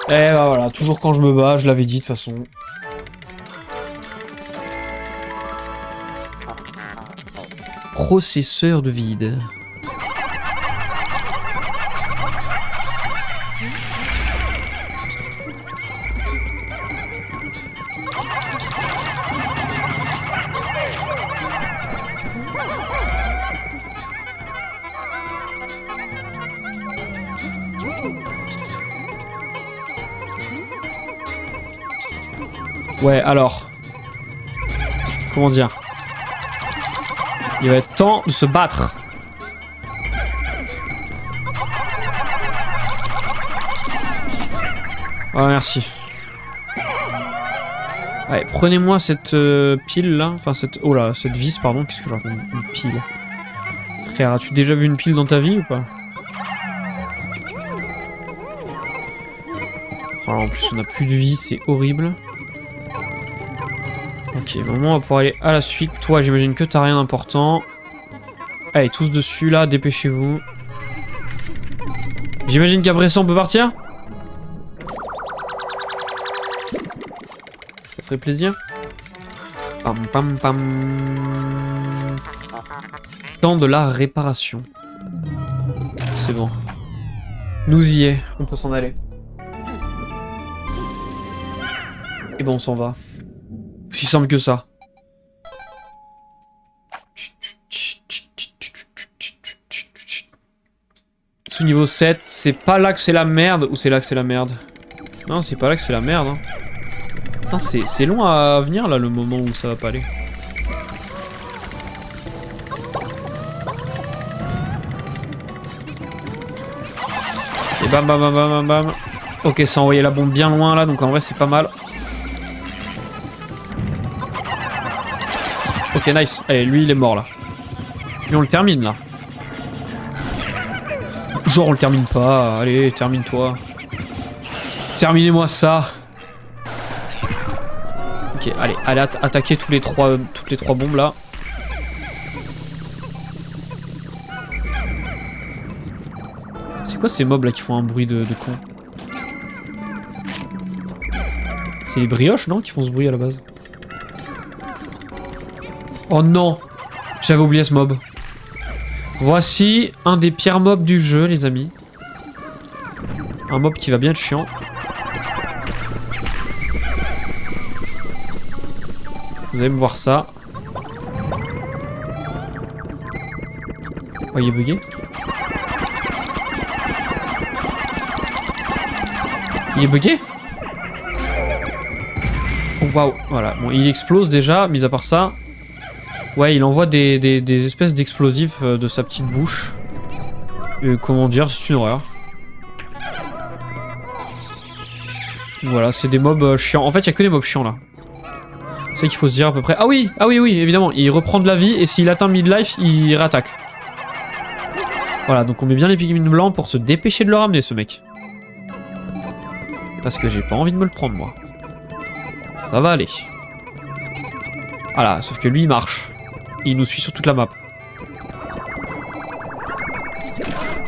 A: bah voilà, toujours quand je me bats, je l'avais dit de toute façon. Processeur de vide. Ouais, alors. Comment dire? Il va être temps de se battre. Ah, merci. Allez, prenez-moi cette pile là. Enfin, cette. Oh là, cette vis, pardon. Qu'est-ce que j'ai raconte? Une pile. Frère, as-tu déjà vu une pile dans ta vie ou pas? Oh, en plus, on a plus de vie, c'est horrible. Ok, moment, on va pouvoir aller à la suite. Toi, j'imagine que t'as rien d'important. Allez, tous dessus là, dépêchez-vous. J'imagine qu'après ça, on peut partir? Ça ferait plaisir. Pam pam pam. Temps de la réparation. C'est bon. Nous y est, on peut s'en aller. Et bon, on s'en va. Si simple que ça. Sous niveau 7, c'est pas là que c'est la merde ou c'est là que c'est la merde? Non, c'est pas là que c'est la merde. Hein. Putain, c'est long à venir là, le moment où ça va pas aller. Et bam bam bam bam bam bam. Ok, ça a envoyé la bombe bien loin là, donc en vrai c'est pas mal. Ok, nice. Allez, lui il est mort là. Et on le termine là. Genre on le termine pas. Allez, termine-toi. Terminez-moi ça. Ok, allez, attaquez toutes les trois bombes là. C'est quoi ces mobs là qui font un bruit de con? C'est les brioches non qui font ce bruit à la base? Oh non! J'avais oublié ce mob. Voici un des pires mobs du jeu, les amis. Un mob qui va bien être chiant. Vous allez me voir ça. Oh, il est bugué. Il est bugué? Oh, waouh. Voilà. Bon, il explose déjà, mis à part ça. Ouais, il envoie des espèces d'explosifs de sa petite bouche. Comment dire, c'est une horreur. Voilà, c'est des mobs chiants. En fait, il n'y a que des mobs chiants là. C'est ça qu'il faut se dire à peu près. Ah oui, oui, évidemment. Il reprend de la vie et s'il atteint midlife, il réattaque. Voilà, donc on met bien les Pikmin blancs pour se dépêcher de le ramener, ce mec. Parce que j'ai pas envie de me le prendre, moi. Ça va aller. Voilà, sauf que lui, il marche. Il nous suit sur toute la map.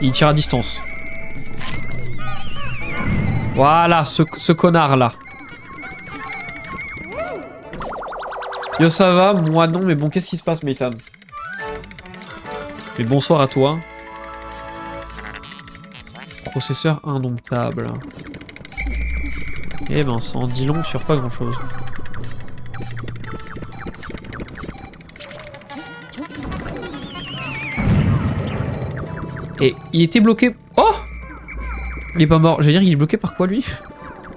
A: Il tire à distance. Voilà, ce connard-là. Yo, ça va? Moi, non, mais bon, qu'est-ce qui se passe, Mason? Mais bonsoir à toi. Processeur indomptable. Eh ben, ça en dit long sur pas grand-chose. Et il était bloqué... Oh! Il est pas mort. J'allais dire, il est bloqué par quoi, lui?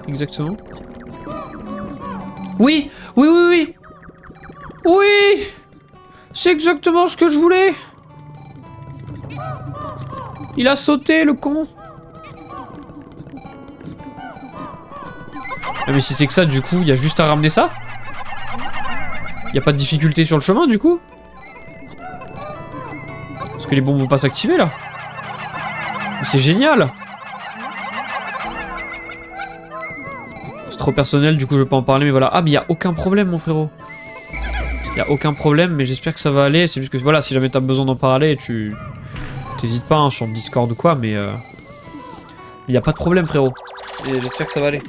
A: Exactement. Oui! Oui, oui, oui! Oui! C'est exactement ce que je voulais! Il a sauté, le con! Ah, mais si c'est que ça, du coup, il y a juste à ramener ça? Il n'y a pas de difficulté sur le chemin, du coup? Parce que les bombes vont pas s'activer, là. C'est génial! C'est trop personnel, du coup, je vais pas en parler, mais voilà. Ah, mais il n'y a aucun problème, mon frérot. Il n'y a aucun problème, mais j'espère que ça va aller. C'est juste que, voilà, si jamais t'as besoin d'en parler, tu... T'hésites pas, hein, sur le Discord ou quoi, mais... Il n'y a pas de problème, frérot. Et j'espère que ça va aller.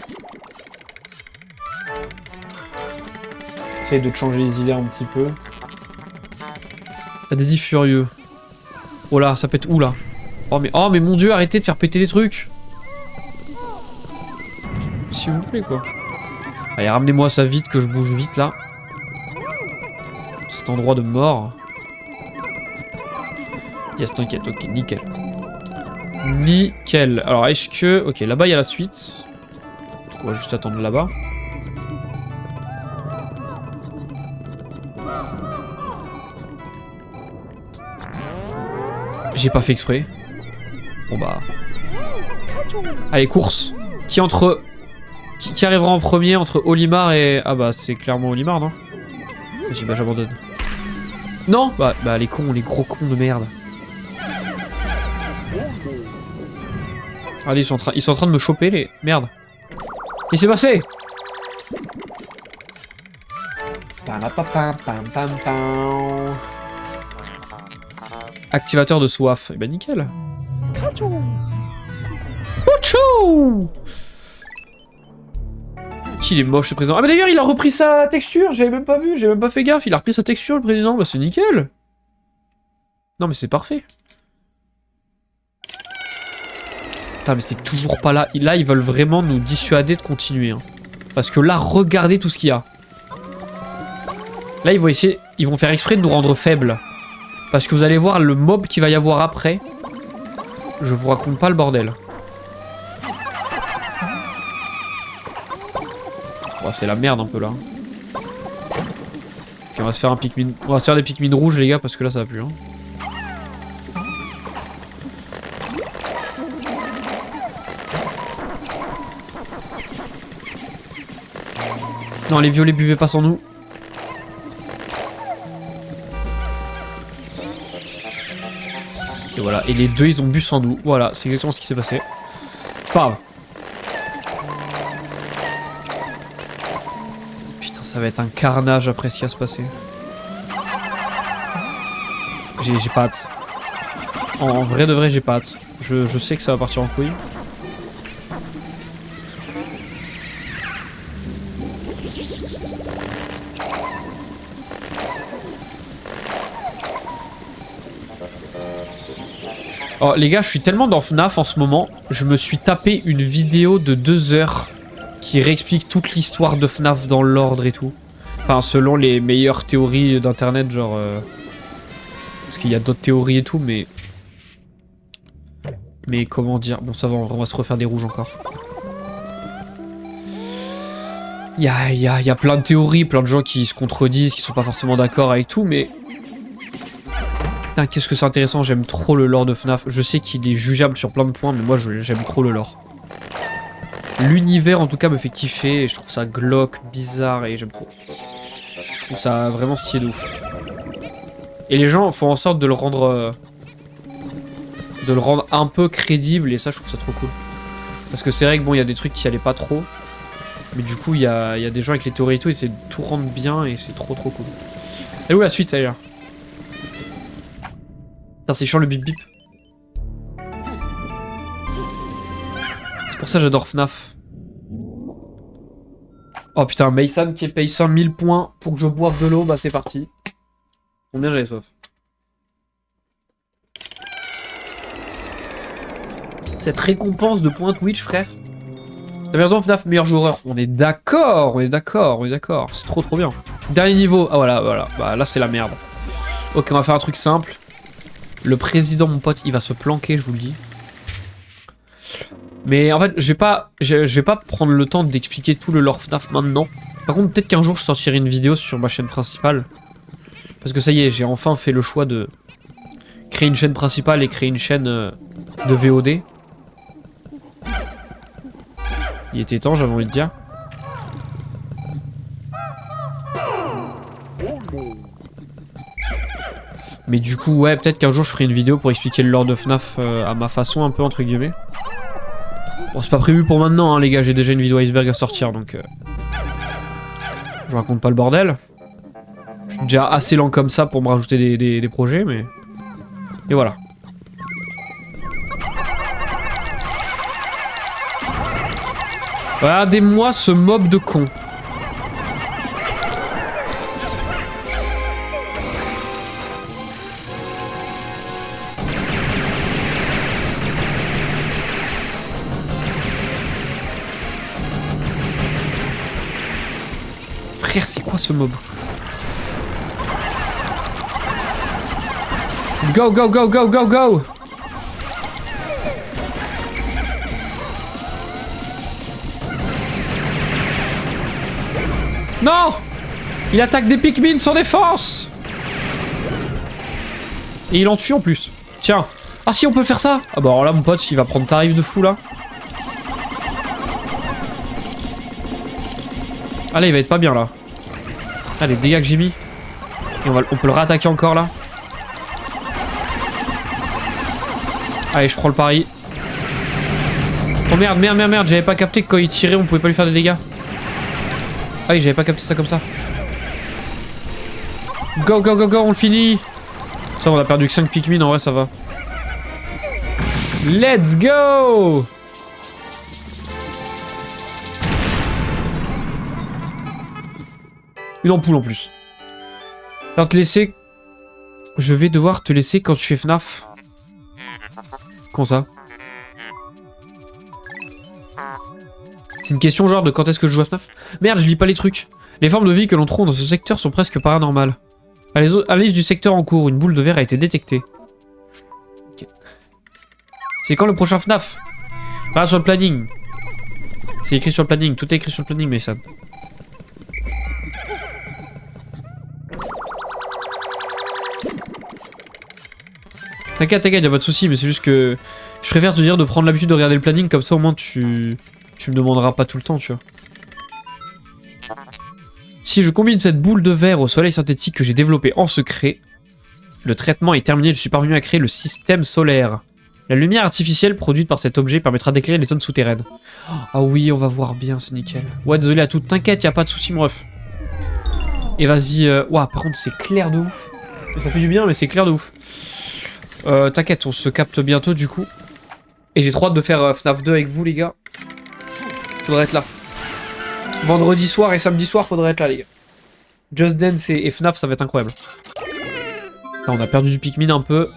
A: Essaye de te changer les idées un petit peu. Adhésif furieux. Oh là, ça pète où là? Oh mais mon dieu, arrêtez de faire péter des trucs. S'il vous plaît quoi. Allez, ramenez-moi ça vite, que je bouge vite là. Cet endroit de mort. Yes, t'inquiète, ok, nickel. Nickel. Alors est-ce que... Ok, là-bas il y a la suite. On va juste attendre là-bas. J'ai pas fait exprès. Bon bah... Allez, course. Qui arrivera en premier entre Olimar et... Ah bah c'est clairement Olimar, non? Vas-y, bah j'abandonne. Non. Bah les cons, les gros cons de merde. Allez, ils sont en train de me choper, les... Merde. Qu'est-ce qui s'est passé? Activateur de soif. Eh ben nickel. Pouchou! Qu'il est moche ce président. Ah mais d'ailleurs il a repris sa texture, j'avais même pas vu, j'ai même pas fait gaffe, il a repris sa texture le président, bah c'est nickel. Non mais c'est parfait. Putain mais c'est toujours pas là, là ils veulent vraiment nous dissuader de continuer. Hein. Parce que là regardez tout ce qu'il y a. Là ils vont faire exprès de nous rendre faibles. Parce que vous allez voir le mob qu'il va y avoir après. Je vous raconte pas le bordel. Oh, c'est la merde un peu là. Puis on va se faire un Pikmin. On va se faire des Pikmin rouges les gars parce que là ça va plus. Hein. Non les violets buvaient pas sans nous. Et voilà, et les deux ils ont bu sans nous. Voilà, c'est exactement ce qui s'est passé. C'est pas grave. Putain, ça va être un carnage après ce qui va se passer. J'ai pas hâte. En vrai de vrai, j'ai pas hâte. Je sais que ça va partir en couille. Oh les gars, je suis tellement dans FNAF en ce moment, je me suis tapé une vidéo de 2 heures qui réexplique toute l'histoire de FNAF dans l'ordre et tout. Enfin, selon les meilleures théories d'internet, genre... Parce qu'il y a d'autres théories et tout, mais... Mais comment dire... Bon, ça va, on va se refaire des rouges encore. Il y a plein de théories, plein de gens qui se contredisent, qui sont pas forcément d'accord avec tout, mais... Putain, qu'est-ce que c'est intéressant, j'aime trop le lore de FNAF. Je sais qu'il est jugeable sur plein de points, mais moi j'aime trop le lore. L'univers en tout cas me fait kiffer, et je trouve ça glauque, bizarre, et j'aime trop. Je trouve ça vraiment stylé de ouf. Et les gens font en sorte de le rendre un peu crédible, et ça je trouve ça trop cool. Parce que c'est vrai que bon, il y a des trucs qui allaient pas trop, mais du coup il y a des gens avec les théories et tout, et c'est tout rendre bien, et c'est trop cool. Et où la suite, ça y est là? Putain, c'est chiant le bip bip. C'est pour ça que j'adore FNAF. Oh putain, Mason qui paye 100 000 points pour que je boive de l'eau, bah c'est parti. Combien j'avais soif? Cette récompense de points Twitch, frère. T'as perdu FNAF, meilleur joueur. On est d'accord, on est d'accord, on est d'accord. C'est trop bien. Dernier niveau. Ah voilà. Bah là c'est la merde. Ok, on va faire un truc simple. Le président, mon pote, il va se planquer, je vous le dis. Mais en fait, je vais pas prendre le temps d'expliquer tout le lore FNAF maintenant. Par contre, peut-être qu'un jour, je sortirai une vidéo sur ma chaîne principale. Parce que ça y est, j'ai enfin fait le choix de créer une chaîne principale et créer une chaîne de VOD. Il était temps, j'avais envie de dire. Mais du coup, ouais, peut-être qu'un jour je ferai une vidéo pour expliquer le lore de FNAF à ma façon, un peu, entre guillemets. Bon, c'est pas prévu pour maintenant, hein, les gars, j'ai déjà une vidéo iceberg à sortir, donc... Je raconte pas le bordel. Je suis déjà assez lent comme ça pour me rajouter des projets, mais... Et voilà. Regardez-moi ce mob de con. Frère, c'est quoi ce mob? Go, go, go, go, go, go! Non! Il attaque des Pikmin sans défense! Et il en tue en plus. Tiens, Ah si, on peut faire ça. Ah bah alors là, mon pote, il va prendre tarif de fou, là. Ah là, il va être pas bien, là. Ah, les dégâts que j'ai mis. Et on peut le réattaquer encore, là. Allez, je prends le pari. Oh merde, merde, merde, merde. J'avais pas capté que quand il tirait, on pouvait pas lui faire des dégâts. Ah oui, j'avais pas capté ça comme ça. Go, go, go, go, on le finit. Ça, on a perdu que 5 Pikmin, en vrai, ça va. Let's go! Une ampoule en plus. Alors te laisser... Je vais devoir te laisser quand tu fais FNAF. Comment ça? C'est une question genre de quand est-ce que je joue à FNAF? Merde, je lis pas les trucs. Les formes de vie que l'on trouve dans ce secteur sont presque paranormales. Analyse du secteur en cours, une boule de verre a été détectée. Okay. C'est quand le prochain FNAF? Pas sur le planning. C'est écrit sur le planning, tout est écrit sur le planning, mais ça... T'inquiète, t'inquiète, y'a pas de soucis, mais c'est juste que... Je préfère te dire de prendre l'habitude de regarder le planning, comme ça au moins tu me demanderas pas tout le temps, tu vois. Si je combine cette boule de verre au soleil synthétique que j'ai développé en secret, le traitement est terminé, je suis parvenu à créer le système solaire. La lumière artificielle produite par cet objet permettra d'éclairer les zones souterraines. Ah oui, on va voir bien, c'est nickel. Ouais, désolé à tout, t'inquiète, y'a pas de soucis, mon ref. Et vas-y, ouah, par contre c'est clair de ouf. Ça fait du bien, mais c'est clair de ouf. T'inquiète, on se capte bientôt du coup. Et j'ai trop hâte de faire FNAF 2 avec vous les gars. Faudrait être là. Vendredi soir et samedi soir, faudrait être là les gars. Just Dance et FNAF, ça va être incroyable. Là, on a perdu du Pikmin un peu.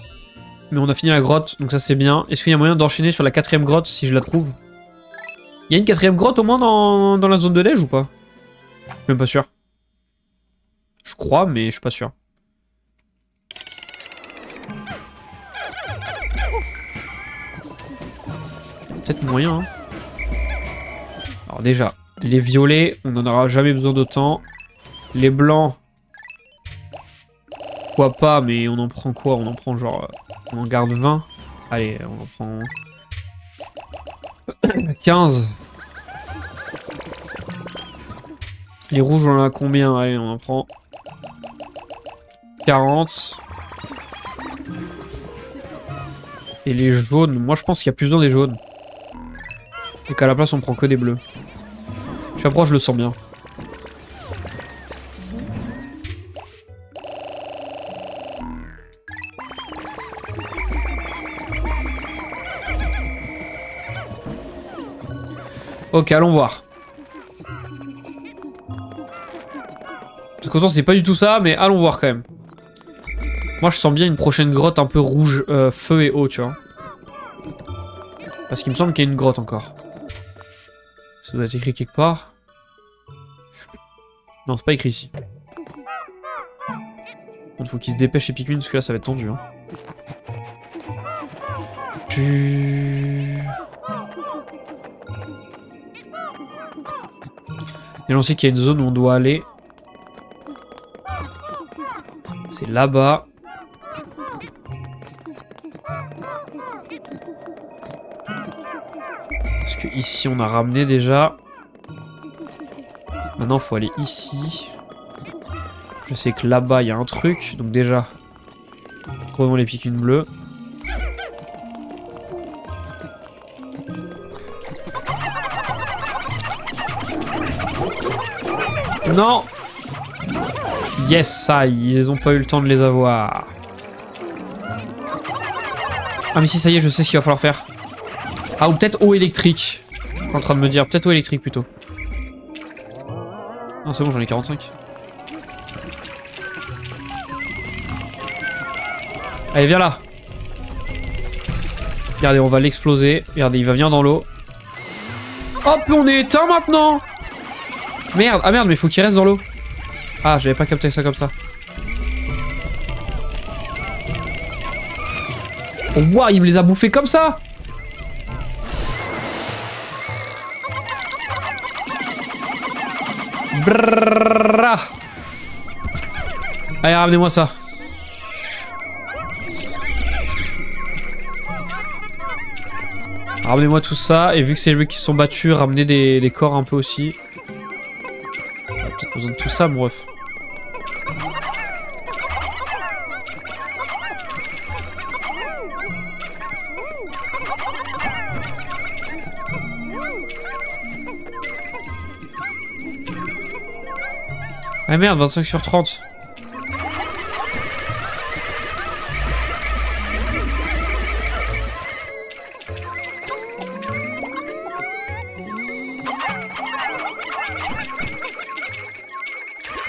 A: Mais on a fini la grotte, donc ça c'est bien. Est-ce qu'il y a moyen d'enchaîner sur la 4ème grotte si je la trouve? Il y a une 4ème grotte au moins dans la zone de neige ou pas? Je suis même pas sûr. Je crois, mais je suis pas sûr. Peut-être moyen, hein. Alors déjà, les violets, on n'en aura jamais besoin d'autant. Les blancs, pourquoi pas, mais on en prend quoi? On en prend genre... On en garde 20. Allez, on en prend... 15. Les rouges, on en a combien? Allez, on en prend... 40. Et les jaunes, moi je pense qu'il y a plus besoin des jaunes. Et qu'à la place, on prend que des bleus. Je m'approche, je le sens bien. Ok, allons voir. Parce qu'autant c'est pas du tout ça, mais allons voir quand même. Moi je sens bien une prochaine grotte un peu rouge, feu et eau, tu vois. Parce qu'il me semble qu'il y a une grotte encore. Ça doit être écrit quelque part. Non, c'est pas écrit ici. Il faut qu'il se dépêche chez Pikmin parce que là ça va être tendu. Hein. Et on sait qu'il y a une zone où on doit aller. C'est là-bas. Parce que ici on a ramené déjà. Maintenant il faut aller ici. Je sais que là-bas il y a un truc. Donc déjà, prenons les Pikmin bleus. Non! Yes, ça, ils ont pas eu le temps de les avoir. Ah mais si, ça y est, je sais ce qu'il va falloir faire. Ah, ou peut-être eau électrique. Je suis en train de me dire, peut-être eau électrique plutôt. Non, c'est bon, j'en ai 45. Allez, viens là. Regardez, on va l'exploser. Regardez, il va venir dans l'eau. Hop, on est éteint maintenant. Merde, ah merde, mais il faut qu'il reste dans l'eau. Ah, j'avais pas capté ça comme ça. Oh, wow, il me les a bouffés comme ça. Brrrra. Allez, ramenez-moi ça. Ramenez-moi tout ça. Et vu que c'est lui qui se sont battus, ramenez des corps un peu aussi. On a peut-être besoin de tout ça, mon ref. Ah merde, 25 sur 30.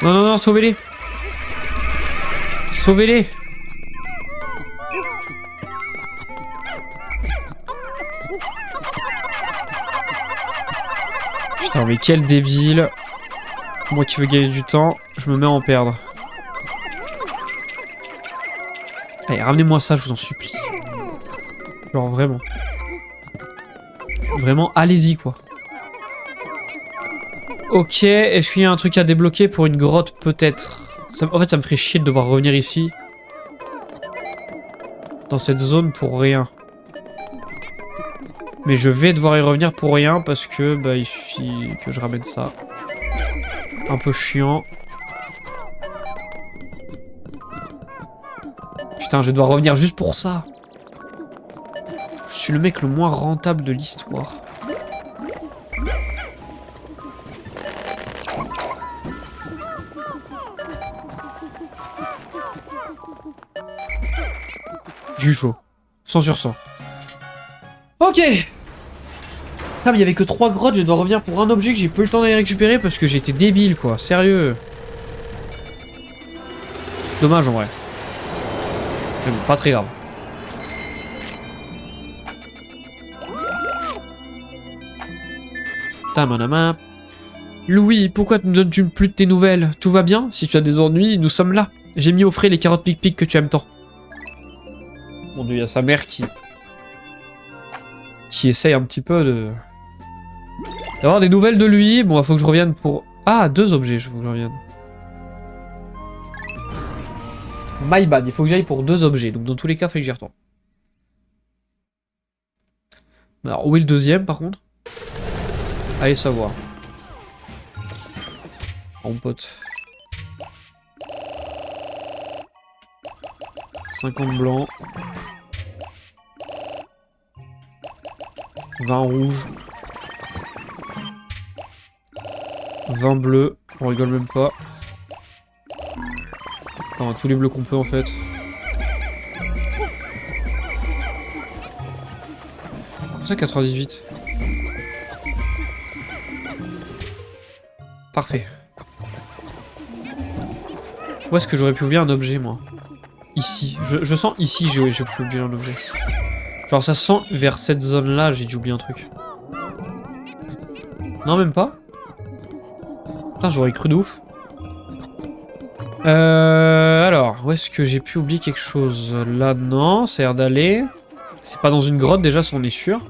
A: Non, non, non, sauvez-les. Sauvez-les. Putain, mais quel débile. Moi qui veux gagner du temps, je me mets à en perdre. Allez, ramenez-moi ça, je vous en supplie. Genre, vraiment. Vraiment, allez-y, quoi. Ok, est-ce qu'il y a un truc à débloquer pour une grotte, peut-être? En fait, ça me ferait chier de devoir revenir ici. Dans cette zone pour rien. Mais je vais devoir y revenir pour rien parce que bah, il suffit que je ramène ça. Un peu chiant. Putain, je vais devoir revenir juste pour ça. Je suis le mec le moins rentable de l'histoire. J'ai eu chaud. 100 sur 100. Ok. Ah mais il y avait que 3 grottes, je dois revenir pour un objet que j'ai peu le temps d'aller récupérer parce que j'étais débile quoi, sérieux. Dommage en vrai. Mais bon, pas très grave. Tamanama. Louis, pourquoi ne me donnes-tu plus de tes nouvelles? Tout va bien? Si tu as des ennuis, nous sommes là. J'ai mis au frais les carottes pic-pic que tu aimes tant. Mon dieu, il y a sa mère qui essaye un petit peu de... d'avoir des nouvelles de lui. Bon, il faut que je revienne pour... Ah, 2 objets, je faut que je revienne. My bad, il faut que j'aille pour 2 objets. Donc dans tous les cas, il faut que j'y retourne. Alors, où est le deuxième, par contre? Allez savoir. Mon pote. 50 blancs. 20 rouges. 20 bleus. On rigole même pas. Enfin, tous les bleus qu'on peut en fait. Comme ça, 98. Parfait. Où est-ce que j'aurais pu oublier un objet, moi? Ici. Je sens ici, j'ai pu oublier un objet. Genre, ça sent vers cette zone-là, j'ai dû oublier un truc. Non, même pas. Putain, j'aurais cru de ouf. Alors, où est-ce que j'ai pu oublier quelque chose? Là, non, ça a l'air d'aller. C'est pas dans une grotte, déjà, ça, on est sûr.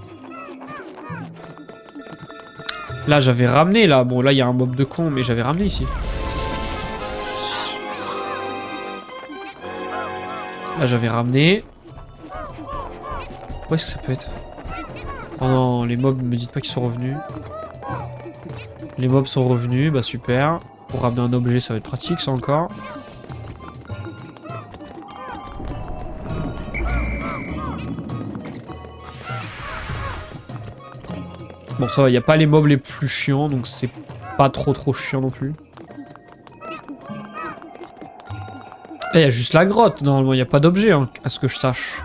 A: Là, j'avais ramené, là. Bon, là, il y a un mob de con, mais j'avais ramené ici. Là, j'avais ramené. Où est-ce que ça peut être? Oh non, les mobs, ne me dites pas qu'ils sont revenus. Les mobs sont revenus, bah super. Pour ramener un objet, ça va être pratique, ça encore. Bon, ça va, il n'y a pas les mobs les plus chiants, donc c'est pas trop chiant non plus. Là, il y a juste la grotte, normalement, il n'y a pas d'objet, hein, à ce que je sache.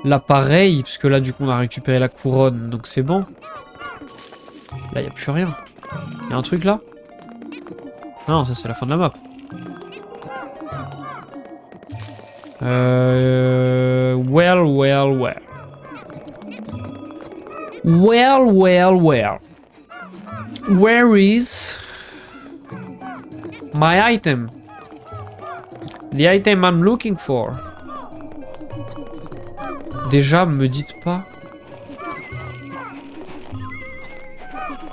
A: Là, pareil, parce que là, du coup, on a récupéré la couronne, donc c'est bon. Là, il n'y a plus rien. Il y a un truc, là? Non, ça, c'est la fin de la map. Well. Where is my item? The item I'm looking for. Déjà, me dites pas.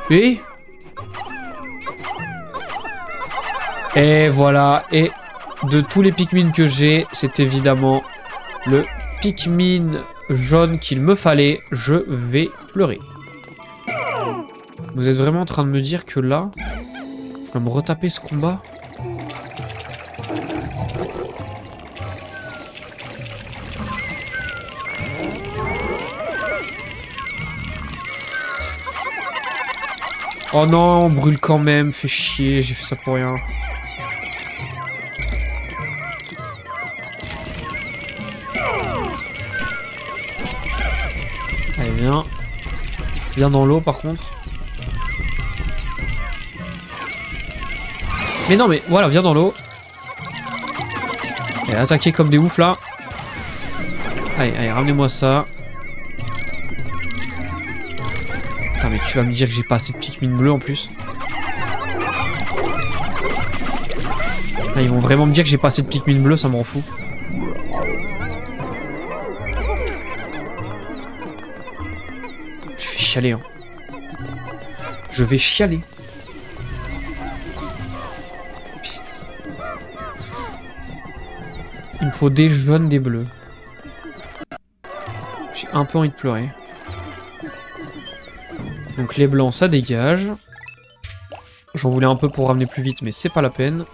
A: Et voilà. Et de tous les Pikmin que j'ai, c'est évidemment le Pikmin jaune qu'il me fallait, je vais pleurer. Vous êtes vraiment en train de me dire que là, je vais me retaper ce combat? Oh non, on brûle quand même, fait chier, j'ai fait ça pour rien. Allez, viens. Viens dans l'eau par contre. Mais non, mais voilà, viens dans l'eau. Et attaquer comme des oufs là. Allez, allez, ramenez-moi ça. Putain, mais tu vas me dire que j'ai pas assez de Pikmin bleu en plus. Ah, ils vont vraiment me dire que j'ai pas assez de Pikmin bleu, ça me rend fou. Je vais chialer, hein. Je vais chialer. Putain. Il me faut des jaunes, des bleus. J'ai un peu envie de pleurer. Donc les blancs, ça dégage. J'en voulais un peu pour ramener plus vite, mais c'est pas la peine.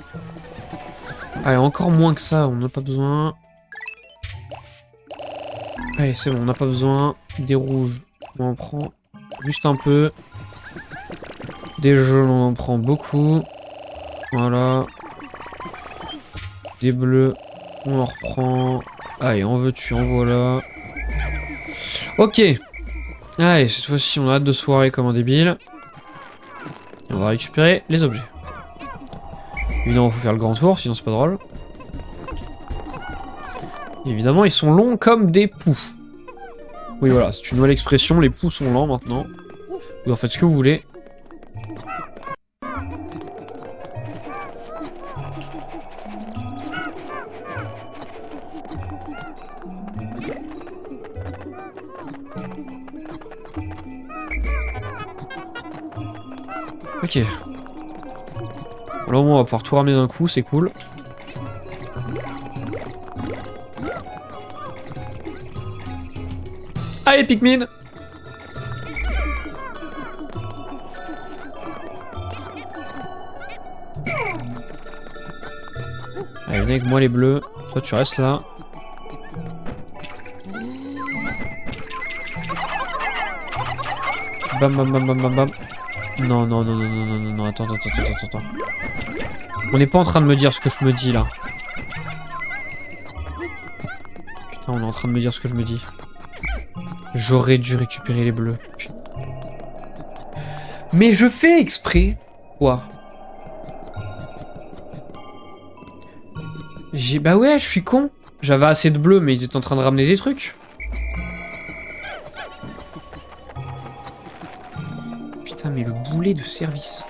A: Allez, encore moins que ça, on n'a pas besoin. Allez, c'est bon, on n'a pas besoin. Des rouges, on en prend juste un peu. Des jaunes, on en prend beaucoup. Voilà. Des bleus, on en reprend. Allez, en veux-tu, en voilà. Ok. Allez, cette fois-ci, on a hâte de soirée comme un débile. Et on va récupérer les objets. Évidemment, il faut faire le grand tour, sinon c'est pas drôle. Et évidemment, ils sont longs comme des poux. Oui, voilà, c'est une nouvelle expression, les poux sont lents maintenant. Vous en faites ce que vous voulez. Ok. Là au moins on va pouvoir tout ramener d'un coup, c'est cool. Allez Pikmin! Allez, venez avec moi les bleus. Toi tu restes là. Bam bam bam bam bam bam. Non, non, non, non, non, non, non, non, attends. On n'est pas en train de me dire ce que je me dis là. Putain, on est en train de me dire ce que je me dis. J'aurais dû récupérer les bleus. Putain. Mais je fais exprès. Quoi? Bah ouais, je suis con. J'avais assez de bleus, mais ils étaient en train de ramener des trucs. Putain, mais le boulet de service.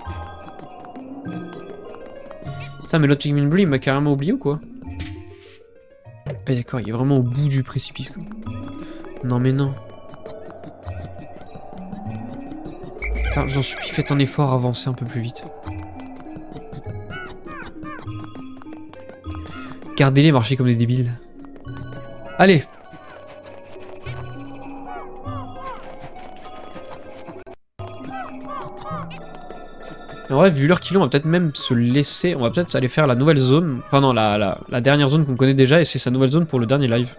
A: Putain, mais l'autre Pikmin bleu, il m'a carrément oublié ou quoi? Ah d'accord, il est vraiment au bout du précipice. Quoi. Non mais non. Putain, j'en supplie, faites un effort, avancez un peu plus vite. Gardez-les, marchez comme des débiles. Allez! En vrai, vu l'heure qu'il est, on va peut-être même se laisser... On va peut-être aller faire la nouvelle zone. Enfin non, la dernière zone qu'on connaît déjà, et c'est sa nouvelle zone pour le dernier live.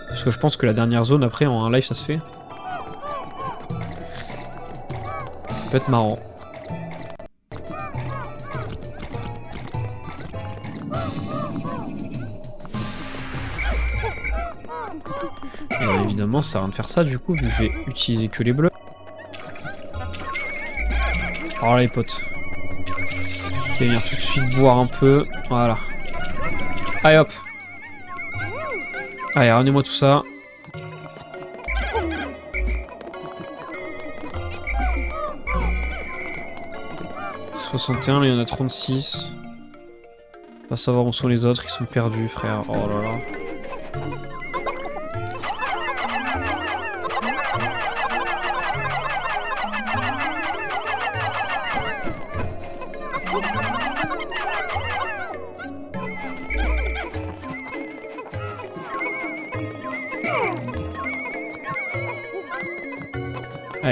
A: Parce que je pense que la dernière zone, après, en un live, ça se fait. Ça peut être marrant. Et évidemment, ça sert à rien de faire ça, du coup, vu que je vais utiliser que les bleus. Alors là, les potes. Je vais venir tout de suite boire un peu. Voilà. Allez hop. Allez, ramenez-moi tout ça. « 61, il y en a 36. Pas savoir où sont les autres, ils sont perdus, frère. Oh là là.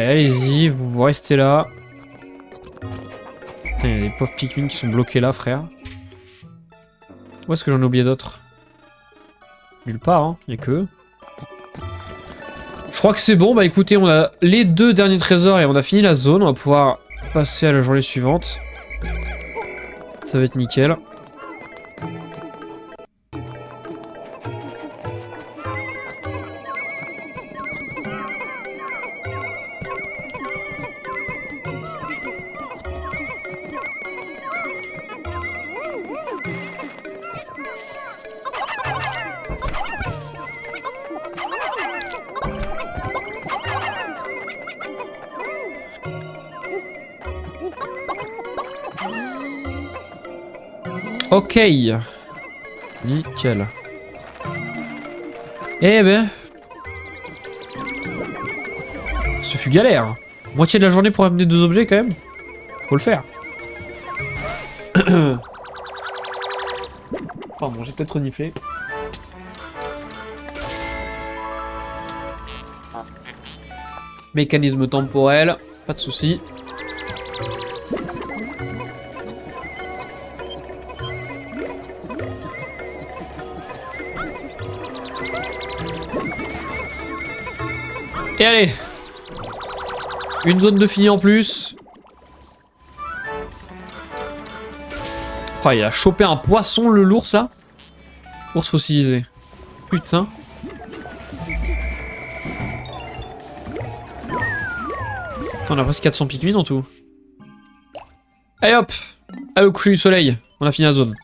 A: Allez, allez-y, vous restez là. Putain, il y a des pauvres Pikmin qui sont bloqués là, frère. Où est-ce que j'en ai oublié d'autres? Nulle part, hein, il n'y a que eux. Je crois que c'est bon, bah écoutez, on a les 2 derniers trésors et on a fini la zone. On va pouvoir passer à la journée suivante. Ça va être nickel. Ok. Nickel. Eh ben. Ce fut galère. Moitié de la journée pour amener 2 objets quand même. Faut le faire. Pardon, j'ai peut-être reniflé. Mécanisme temporel, pas de soucis. Et allez! Une zone de fini en plus. Oh, il a chopé un poisson, le l'ours là. Ours fossilisé. Putain. On a presque 400 Pikmin en tout. Allez hop! Allez au coucher du soleil. On a fini la zone.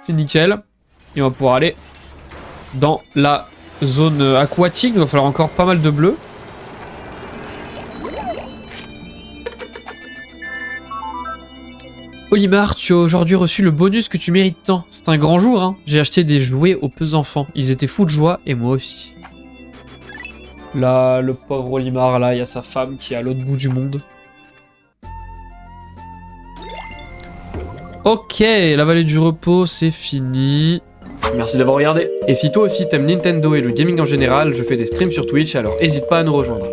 A: C'est nickel. Et on va pouvoir aller dans la zone aquatique. Il va falloir encore pas mal de bleu. Olimar, tu as aujourd'hui reçu le bonus que tu mérites tant. C'est un grand jour, hein. J'ai acheté des jouets aux peu enfants. Ils étaient fous de joie et moi aussi. Là, le pauvre Olimar, là, il y a sa femme qui est à l'autre bout du monde. Ok, la vallée du repos, c'est fini. Merci d'avoir regardé. Et si toi aussi t'aimes Nintendo et le gaming en général, je fais des streams sur Twitch, alors n'hésite pas à nous rejoindre.